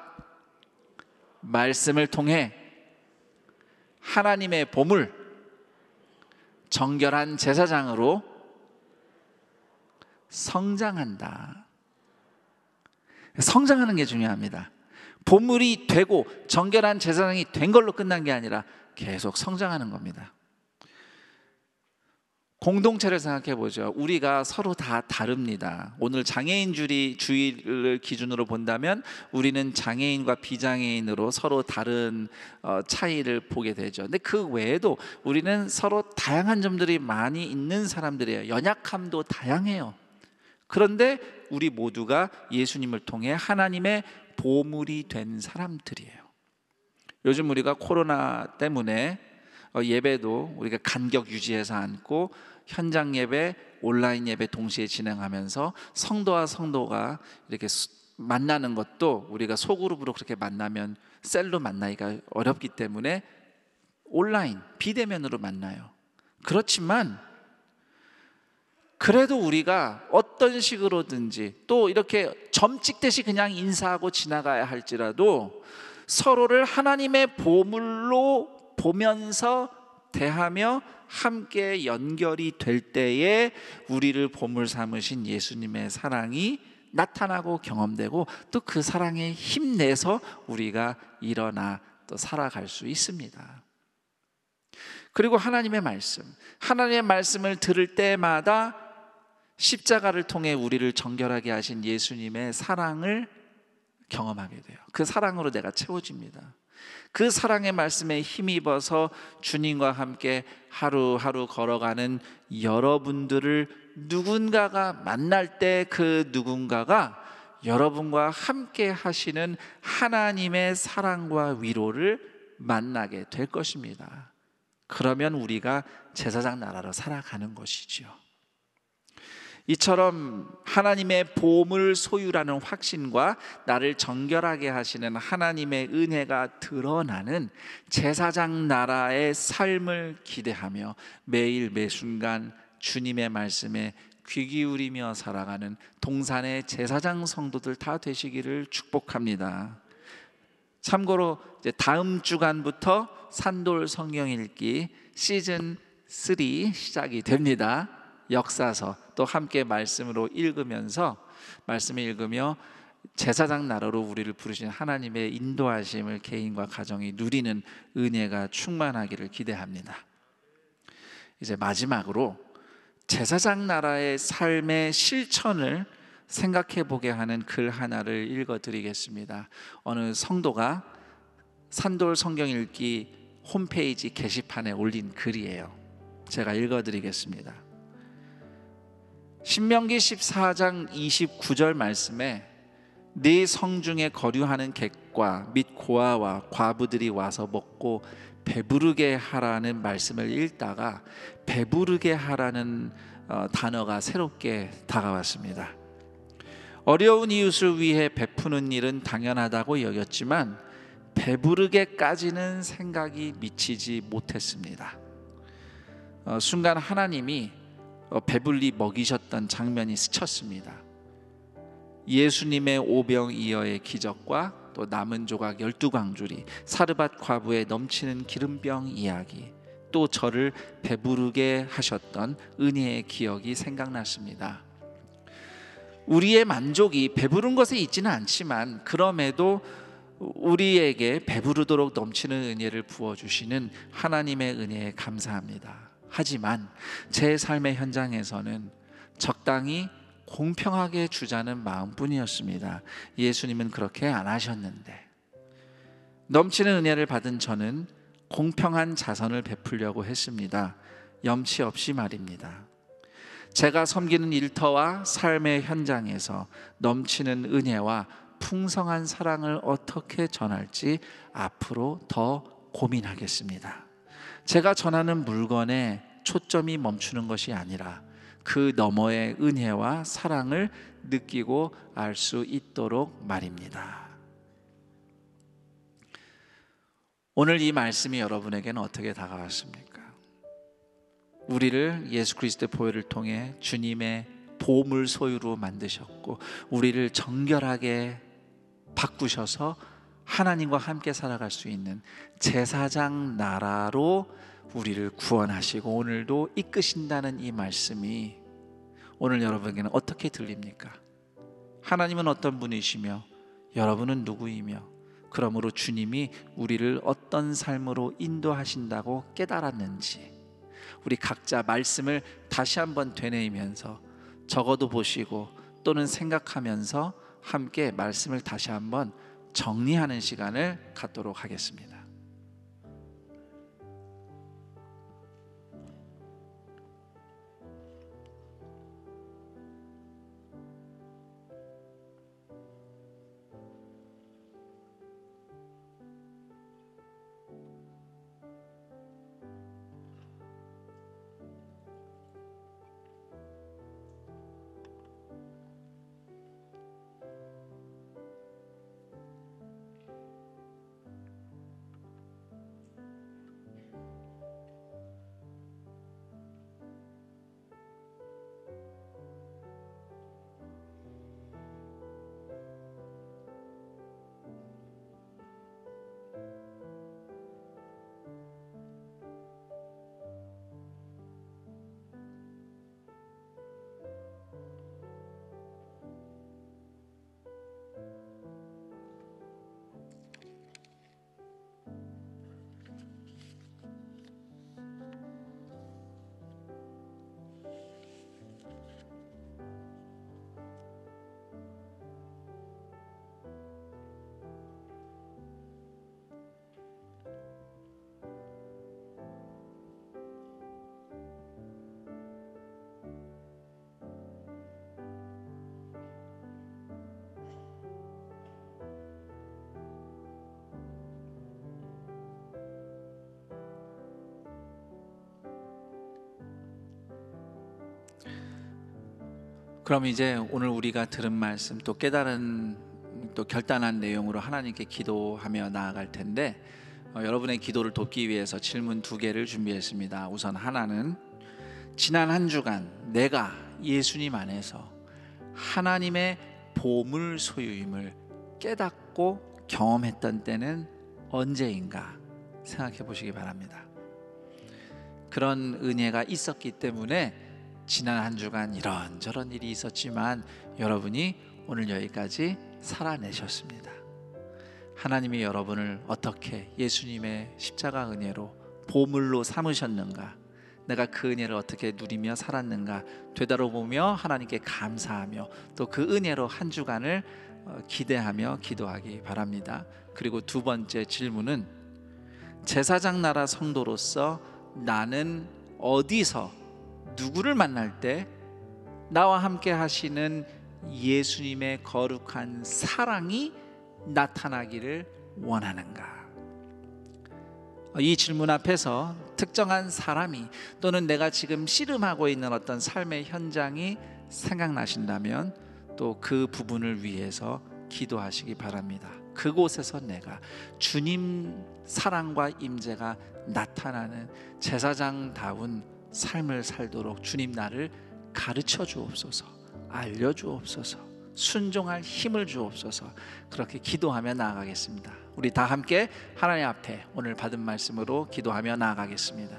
말씀을 통해 하나님의 보물, 정결한 제사장으로 성장한다. 성장하는 게 중요합니다. 보물이 되고 정결한 제사장이 된 걸로 끝난 게 아니라 계속 성장하는 겁니다. 공동체를 생각해 보죠. 우리가 서로 다 다릅니다. 오늘 장애인 주의를 기준으로 본다면 우리는 장애인과 비장애인으로 서로 다른 차이를 보게 되죠. 근데 그 외에도 우리는 서로 다양한 점들이 많이 있는 사람들이에요. 연약함도 다양해요. 그런데 우리 모두가 예수님을 통해 하나님의 보물이 된 사람들이에요. 요즘 우리가 코로나 때문에 예배도 우리가 간격 유지해서 앉고 현장 예배, 온라인 예배 동시에 진행하면서 성도와 성도가 이렇게 만나는 것도 우리가 소그룹으로 그렇게 만나면 셀로 만나기가 어렵기 때문에 온라인, 비대면으로 만나요. 그렇지만 그래도 우리가 어떤 식으로든지 또 이렇게 점 찍듯이 그냥 인사하고 지나가야 할지라도 서로를 하나님의 보물로 보면서 대하며 함께 연결이 될 때에 우리를 보물 삼으신 예수님의 사랑이 나타나고 경험되고 또 그 사랑에 힘내서 우리가 일어나 또 살아갈 수 있습니다. 그리고 하나님의 말씀을 들을 때마다 십자가를 통해 우리를 정결하게 하신 예수님의 사랑을 경험하게 돼요. 그 사랑으로 내가 채워집니다. 그 사랑의 말씀에 힘입어서 주님과 함께 하루하루 걸어가는 여러분들을 누군가가 만날 때 그 누군가가 여러분과 함께 하시는 하나님의 사랑과 위로를 만나게 될 것입니다. 그러면 우리가 제사장 나라로 살아가는 것이지요. 이처럼 하나님의 보물 소유라는 확신과 나를 정결하게 하시는 하나님의 은혜가 드러나는 제사장 나라의 삶을 기대하며 매일 매순간 주님의 말씀에 귀 기울이며 살아가는 동산의 제사장 성도들 다 되시기를 축복합니다. 참고로 이제 다음 주간부터 산돌 성경 읽기 시즌 3 시작이 됩니다. 역사서 또 함께 말씀으로 읽으면서 말씀을 읽으며 제사장 나라로 우리를 부르신 하나님의 인도하심을 개인과 가정이 누리는 은혜가 충만하기를 기대합니다. 이제 마지막으로 제사장 나라의 삶의 실천을 생각해 보게 하는 글 하나를 읽어 드리겠습니다. 어느 성도가 산돌 성경 읽기 홈페이지 게시판에 올린 글이에요. 제가 읽어 드리겠습니다. 신명기 14장 29절 말씀에 네 성중에 거류하는 객과 및 고아와 과부들이 와서 먹고 배부르게 하라는 말씀을 읽다가 배부르게 하라는 단어가 새롭게 다가왔습니다. 어려운 이웃을 위해 베푸는 일은 당연하다고 여겼지만 배부르게까지는 생각이 미치지 못했습니다. 순간 하나님이 배불리 먹이셨던 장면이 스쳤습니다. 예수님의 오병이어의 기적과 또 남은 조각 12광주리, 사르밧 과부의 넘치는 기름병 이야기, 또 저를 배부르게 하셨던 은혜의 기억이 생각났습니다. 우리의 만족이 배부른 것에 있지는 않지만 그럼에도 우리에게 배부르도록 넘치는 은혜를 부어주시는 하나님의 은혜에 감사합니다. 하지만 제 삶의 현장에서는 적당히 공평하게 주자는 마음뿐이었습니다. 예수님은 그렇게 안 하셨는데, 넘치는 은혜를 받은 저는 공평한 자선을 베풀려고 했습니다. 염치 없이 말입니다. 제가 섬기는 일터와 삶의 현장에서 넘치는 은혜와 풍성한 사랑을 어떻게 전할지 앞으로 더 고민하겠습니다. 제가 전하는 물건에 초점이 멈추는 것이 아니라 그 너머의 은혜와 사랑을 느끼고 알 수 있도록 말입니다. 오늘 이 말씀이 여러분에게는 어떻게 다가왔습니까? 우리를 예수 그리스도의 보혈을 통해 주님의 보물 소유로 만드셨고 우리를 정결하게 바꾸셔서 하나님과 함께 살아갈 수 있는 제사장 나라로 우리를 구원하시고 오늘도 이끄신다는 이 말씀이 오늘 여러분에게는 어떻게 들립니까? 하나님은 어떤 분이시며 여러분은 누구이며 그러므로 주님이 우리를 어떤 삶으로 인도하신다고 깨달았는지 우리 각자 말씀을 다시 한번 되뇌이면서 적어도 보시고 또는 생각하면서 함께 말씀을 다시 한번 정리하는 시간을 갖도록 하겠습니다. 그럼 이제 오늘 우리가 들은 말씀 또 깨달은 또 결단한 내용으로 하나님께 기도하며 나아갈 텐데 여러분의 기도를 돕기 위해서 질문 2개를 준비했습니다. 우선 하나는 지난 한 주간 내가 예수님 안에서 하나님의 보물 소유임을 깨닫고 경험했던 때는 언제인가 생각해 보시기 바랍니다. 그런 은혜가 있었기 때문에 지난 한 주간 이런저런 일이 있었지만 여러분이 오늘 여기까지 살아내셨습니다. 하나님이 여러분을 어떻게 예수님의 십자가 은혜로 보물로 삼으셨는가, 내가 그 은혜를 어떻게 누리며 살았는가 되돌아보며 하나님께 감사하며 또 그 은혜로 한 주간을 기대하며 기도하기 바랍니다. 그리고 2번째 질문은 제사장 나라 성도로서 나는 어디서 누구를 만날 때 나와 함께 하시는 예수님의 거룩한 사랑이 나타나기를 원하는가? 이 질문 앞에서 특정한 사람이 또는 내가 지금 씨름하고 있는 어떤 삶의 현장이 생각나신다면 또 그 부분을 위해서 기도하시기 바랍니다. 그곳에서 내가 주님 사랑과 임재가 나타나는 제사장다운 삶을 살도록 주님 나를 가르쳐 주옵소서, 알려 주옵소서, 순종할 힘을 주옵소서. 그렇게 기도하며 나아가겠습니다. 우리 다 함께 하나님 앞에 오늘 받은 말씀으로 기도하며 나아가겠습니다.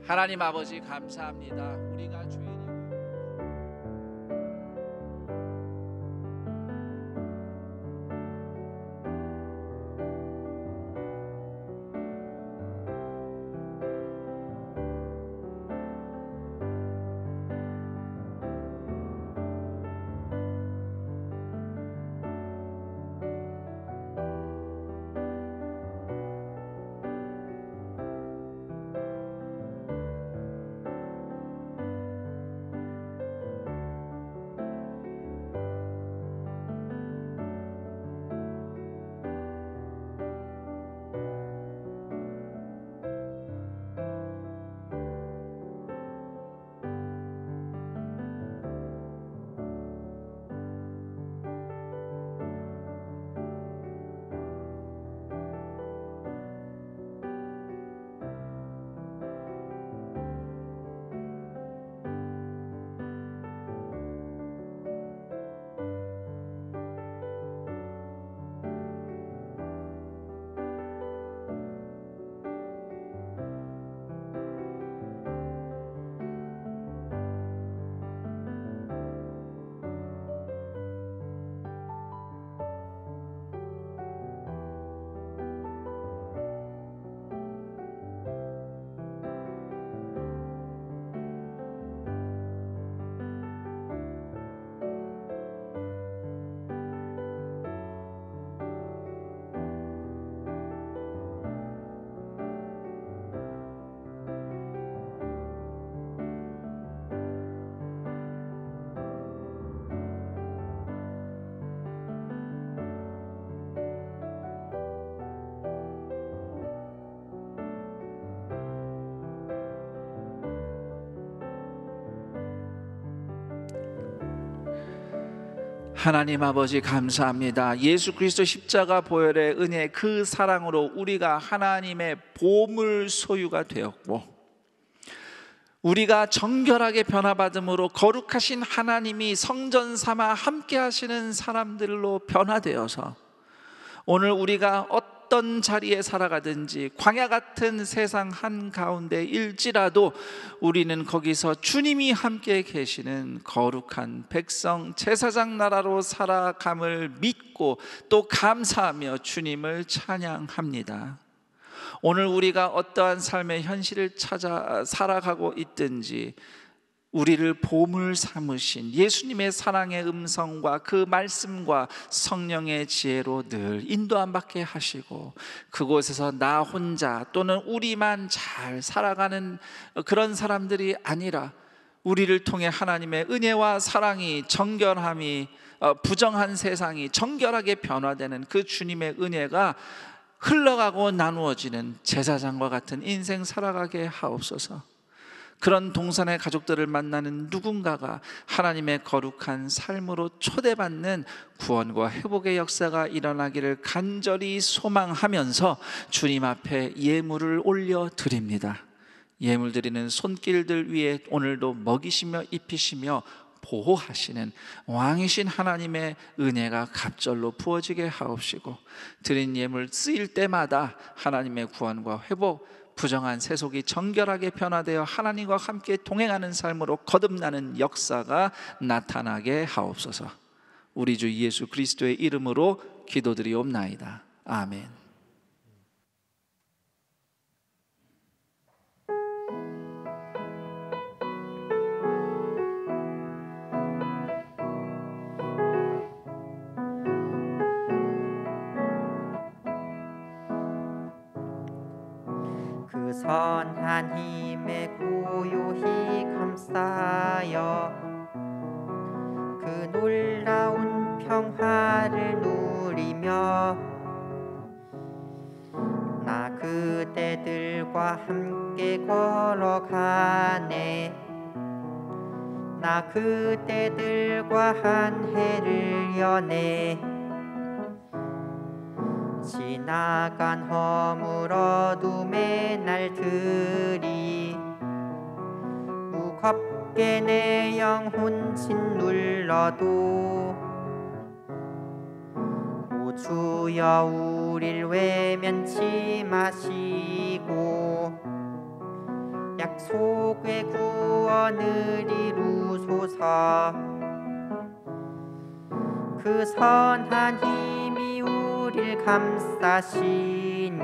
하나님 아버지 감사합니다. 우리가 죄인이고 하나님 아버지 감사합니다. 예수 그리스도 십자가 보혈의 은혜 그 사랑으로 우리가 하나님의 보물 소유가 되었고 우리가 정결하게 변화받음으로 거룩하신 하나님이 성전 삼아 함께 하시는 사람들로 변화되어서 오늘 우리가 어떤 자리에 살아가든지 광야 같은 세상 한가운데 일지라도 우리는 거기서 주님이 함께 계시는 거룩한 백성 제사장 나라로 살아감을 믿고 또 감사하며 주님을 찬양합니다. 오늘 우리가 어떠한 삶의 현실을 찾아 살아가고 있든지 우리를 보물 삼으신 예수님의 사랑의 음성과 그 말씀과 성령의 지혜로 늘 인도 안 받게 하시고 그곳에서 나 혼자 또는 우리만 잘 살아가는 그런 사람들이 아니라 우리를 통해 하나님의 은혜와 사랑이 정결함이 부정한 세상이 정결하게 변화되는 그 주님의 은혜가 흘러가고 나누어지는 제사장과 같은 인생 살아가게 하옵소서. 그런 동산의 가족들을 만나는 누군가가 하나님의 거룩한 삶으로 초대받는 구원과 회복의 역사가 일어나기를 간절히 소망하면서 주님 앞에 예물을 올려드립니다. 예물 드리는 손길들 위에 오늘도 먹이시며 입히시며 보호하시는 왕이신 하나님의 은혜가 갑절로 부어지게 하옵시고 드린 예물 쓰일 때마다 하나님의 구원과 회복 부정한 세속이 정결하게 변화되어 하나님과 함께 동행하는 삶으로 거듭나는 역사가 나타나게 하옵소서. 우리 주 예수 그리스도의 이름으로 기도드리옵나이다. 아멘. 그 선한 힘에 고요히 감싸여 그 놀라운 평화를 누리며 나 그대들과 함께 걸어가네. 나 그대들과 한 해를 여네. 지나간 허물 어둠의 날들이 무겁게 내 영혼 짓눌러도 오 주여 우릴 외면치 마시고 약속의 구원을 이루소서. 그 선한 힘이 우릴 감싸시니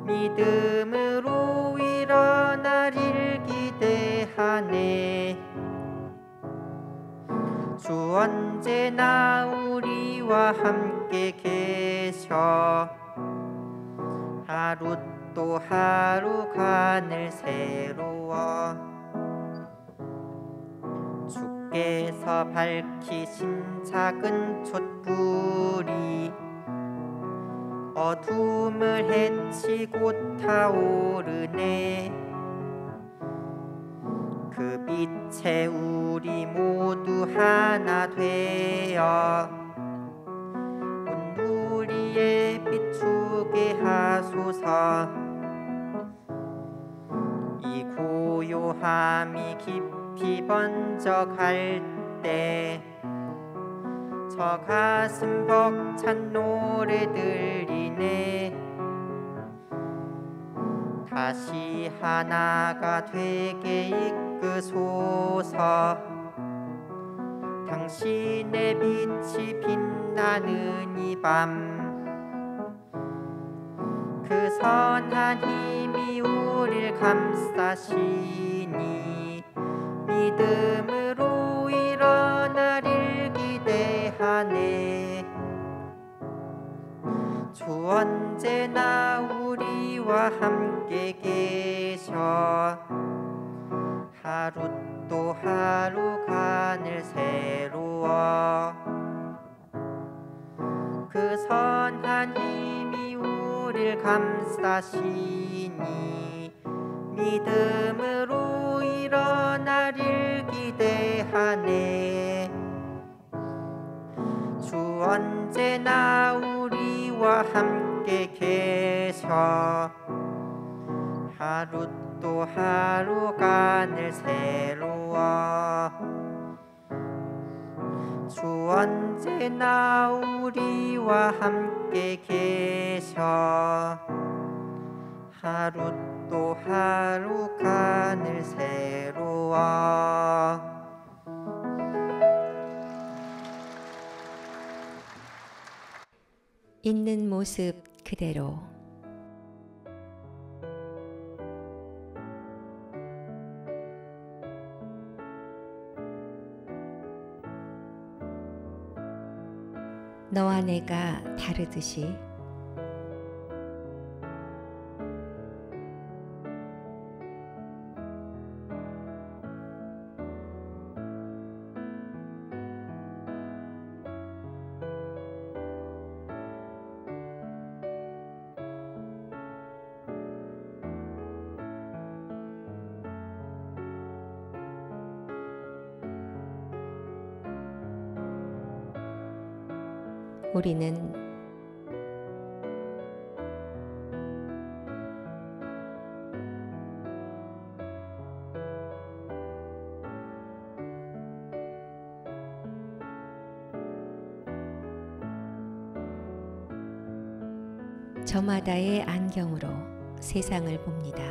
믿음으로 일어나릴 기대하네. 주 언제나 우리와 함께 계셔. 하루 또 하루가 늘 새로워. 주께서 밝히신 작은 촛불이 어둠을 헤치고 타오르네. 그 빛에 우리 모두 하나 되어 온 우리에 비추게 하소서. 이 고요함이 깊이 번져갈 때 저 가슴 벅찬 노래 들리네. 다시 하나가 되게 이끄소서. 당신의 빛이 빛나는 이 밤 그 선한 힘이 우릴 감싸시니 믿음으로 일어나릴 기대하네. 주 언제나 우리와 함께 계셔. 하루 또 하루가 늘 새로워. 그 선한 힘이 우릴 감싸시니 믿음으로 일어나릴 기대하네. 주 언제나 우리와 함께 계셔. 하루 또 하루가 늘 새로워. 주 언제나 우리와 함께 계셔. 하루 또 하루가 늘 새로워. 있는 모습 그대로. 너와 내가 다르듯이 우리는 저마다의 안경으로 세상을 봅니다.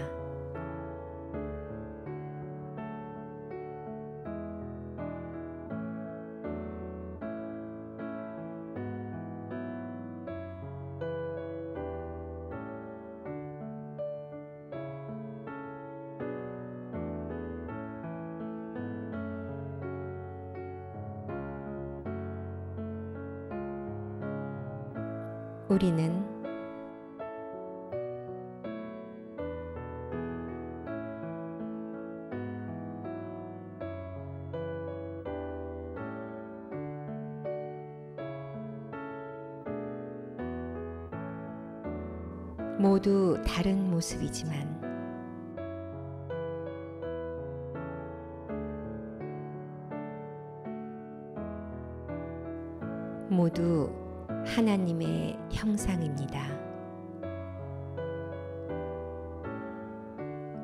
우리는 모두 다른 모습이지만 모두 하나님의 형상입니다.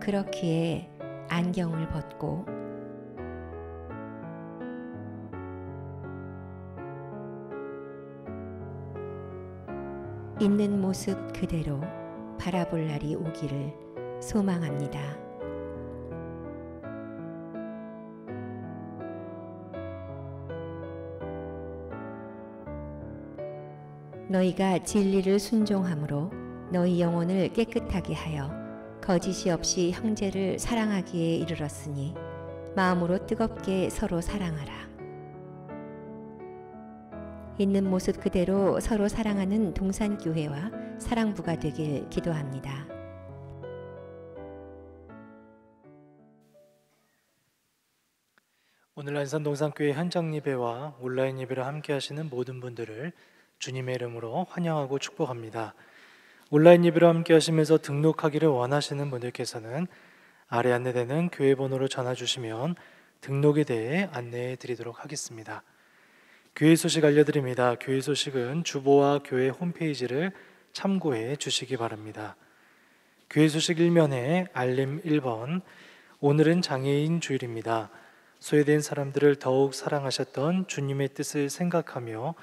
그렇기에 안경을 벗고 있는 모습 그대로 바라볼 날이 오기를 소망합니다. 너희가 진리를 순종함으로 너희 영혼을 깨끗하게 하여 거짓이 없이 형제를 사랑하기에 이르렀으니 마음으로 뜨겁게 서로 사랑하라. 있는 모습 그대로 서로 사랑하는 동산교회와 사랑부가 되길 기도합니다. 오늘 안산 동산교회 현장 예배와 온라인 예배를 함께 하시는 모든 분들을 주님의 이름으로 환영하고 축복합니다. 온라인 예배를 함께 하시면서 등록하기를 원하시는 분들께서는 아래 안내되는 교회 번호로 전화 주시면 등록에 대해 안내해 드리도록 하겠습니다. 교회 소식 알려드립니다. 교회 소식은 주보와 교회 홈페이지를 참고해 주시기 바랍니다. 교회 소식 1면에 알림 1번, 오늘은 장애인 주일입니다. 소외된 사람들을 더욱 사랑하셨던 주님의 뜻을 생각하며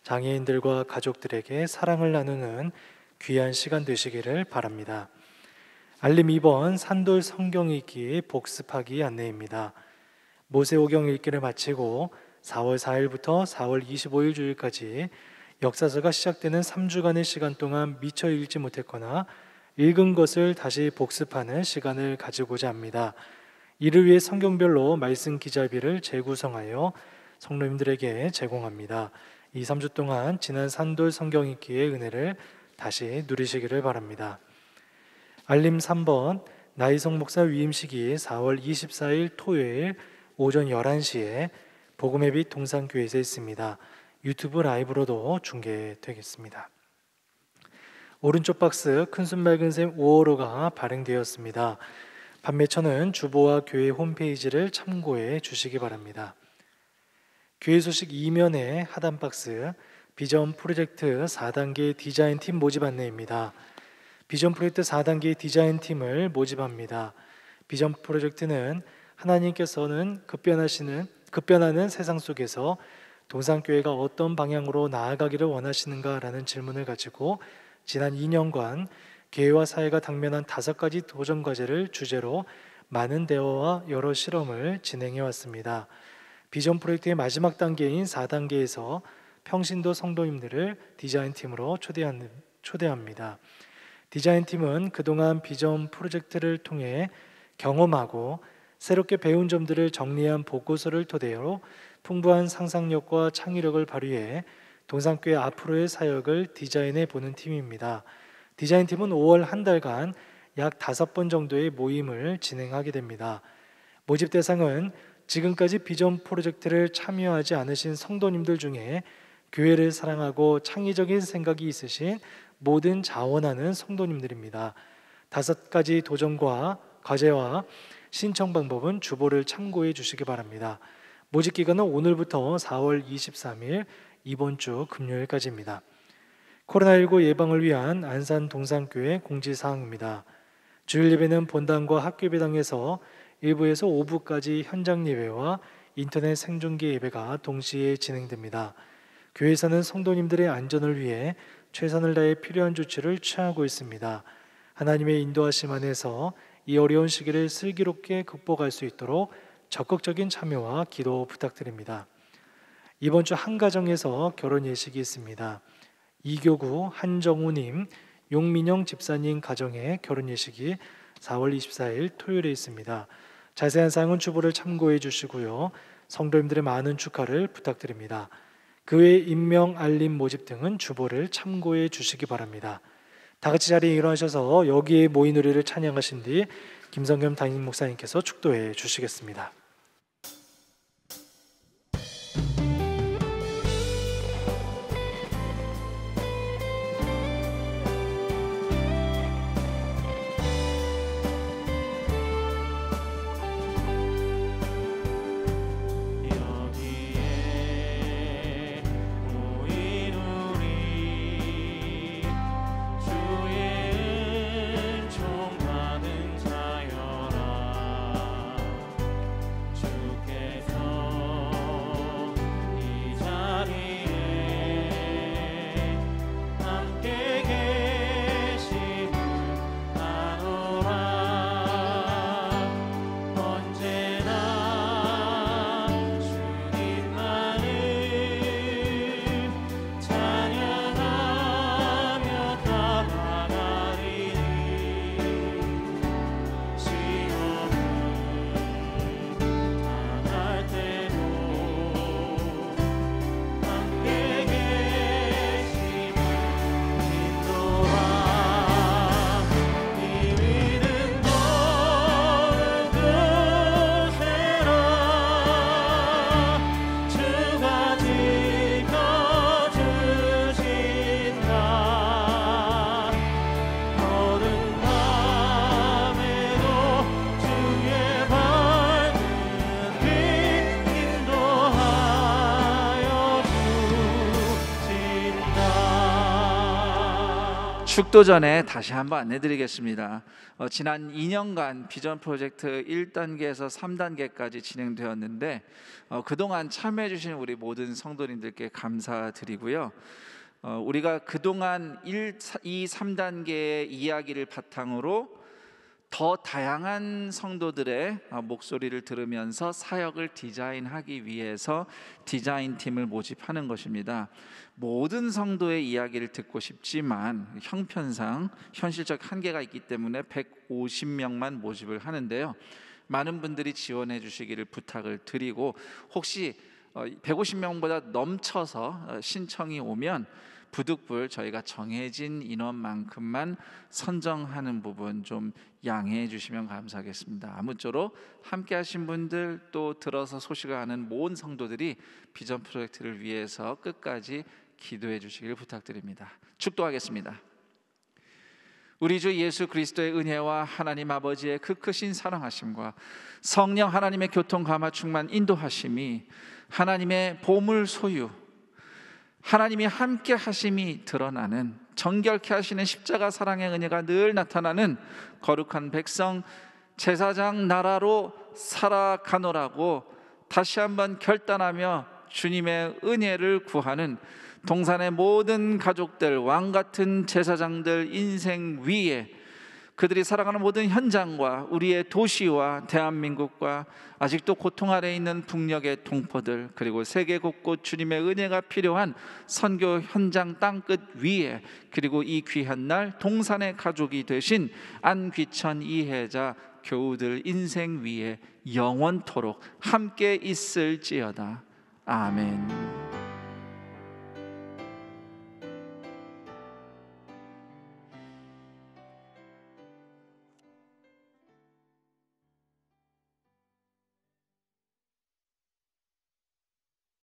장애인들과 가족들에게 사랑을 나누는 귀한 시간 되시기를 바랍니다. 알림 2번, 산돌 성경 읽기 복습하기 안내입니다. 모세오경 읽기를 마치고 4월 4일부터 4월 25일 주일까지 역사서가 시작되는 3주간의 시간 동안 미처 읽지 못했거나 읽은 것을 다시 복습하는 시간을 가지고자 합니다. 이를 위해 성경별로 말씀 기자비를 재구성하여 성도님들에게 제공합니다. 이 3주 동안 지난 산돌 성경 읽기의 은혜를 다시 누리시기를 바랍니다. 알림 3번, 나이성 목사 위임식이 4월 24일 토요일 오전 11시에 복음의 빛 동산교회에서 있습니다. 유튜브 라이브로도 중계되겠습니다. 오른쪽 박스 큰순 맑은 샘 5호로가 발행되었습니다. 판매처는 주보와 교회 홈페이지를 참고해 주시기 바랍니다. 교회 소식 2면의 하단 박스, 비전 프로젝트 4단계 디자인팀 모집 안내입니다. 비전 프로젝트 4단계 디자인팀을 모집합니다. 비전 프로젝트는 하나님께서는 급변하는 세상 속에서 동산교회가 어떤 방향으로 나아가기를 원하시는가라는 질문을 가지고 지난 2년간 교회와 사회가 당면한 5가지 도전 과제를 주제로 많은 대화와 여러 실험을 진행해 왔습니다. 비전 프로젝트의 마지막 단계인 4단계에서 평신도 성도님들을 디자인팀으로 초대합니다. 디자인팀은 그동안 비전 프로젝트를 통해 경험하고 새롭게 배운 점들을 정리한 보고서를 토대로 풍부한 상상력과 창의력을 발휘해 동산교회 앞으로의 사역을 디자인해 보는 팀입니다. 디자인팀은 5월 한 달간 약 5번 정도의 모임을 진행하게 됩니다. 모집 대상은 지금까지 비전 프로젝트를 참여하지 않으신 성도님들 중에 교회를 사랑하고 창의적인 생각이 있으신 모든 자원하는 성도님들입니다. 5가지 도전과 과제와 신청 방법은 주보를 참고해 주시기 바랍니다. 모집 기간은 오늘부터 4월 23일 이번 주 금요일까지입니다. 코로나19 예방을 위한 안산 동산교회 공지사항입니다. 주일 예배는 본당과 학교배당에서 1부에서 5부까지 현장 예배와 인터넷 생중계 예배가 동시에 진행됩니다. 교회에서는 성도님들의 안전을 위해 최선을 다해 필요한 조치를 취하고 있습니다. 하나님의 인도하심 안에서 이 어려운 시기를 슬기롭게 극복할 수 있도록 적극적인 참여와 기도 부탁드립니다. 이번 주 한 가정에서 결혼 예식이 있습니다. 이교구 한정우님, 용민영 집사님 가정의 결혼 예식이 4월 24일 토요일에 있습니다. 자세한 사항은 주보를 참고해 주시고요. 성도님들의 많은 축하를 부탁드립니다. 그 외 임명, 알림, 모집 등은 주보를 참고해 주시기 바랍니다. 다 같이 자리에 일어나셔서 여기에 모인 우리를 찬양하신 뒤 김성겸 담임 목사님께서 축도해 주시겠습니다. 축도 전에 다시 한번 안내드리겠습니다. 지난 2년간 비전 프로젝트 1단계에서 3단계까지 진행되었는데 그동안 참여해 주신 우리 모든 성도님들께 감사드리고요. 우리가 그동안 1, 2, 3단계의 이야기를 바탕으로 더 다양한 성도들의 목소리를 들으면서 사역을 디자인하기 위해서 디자인팀을 모집하는 것입니다. 모든 성도의 이야기를 듣고 싶지만 형편상 현실적 한계가 있기 때문에 150명만 모집을 하는데요. 많은 분들이 지원해 주시기를 부탁을 드리고, 혹시 150명보다 넘쳐서 신청이 오면 부득불 저희가 정해진 인원만큼만 선정하는 부분 좀 양해해 주시면 감사하겠습니다. 아무쪼록 함께 하신 분들, 또 들어서 소식을 아는 모든 성도들이 비전 프로젝트를 위해서 끝까지 기도해 주시길 부탁드립니다. 축도하겠습니다. 우리 주 예수 그리스도의 은혜와 하나님 아버지의 그 크신 사랑하심과 성령 하나님의 교통 감화 충만 인도하심이, 하나님의 보물 소유, 하나님이 함께 하심이 드러나는, 정결케 하시는 십자가 사랑의 은혜가 늘 나타나는 거룩한 백성 제사장 나라로 살아가노라고 다시 한번 결단하며 주님의 은혜를 구하는 동산의 모든 가족들, 왕같은 제사장들 인생 위에, 그들이 살아가는 모든 현장과 우리의 도시와 대한민국과 아직도 고통 아래에 있는 북녘의 동포들, 그리고 세계 곳곳 주님의 은혜가 필요한 선교 현장 땅끝 위에, 그리고 이 귀한 날 동산의 가족이 되신 안귀천 이혜자 교우들 인생 위에 영원토록 함께 있을지어다. 아멘.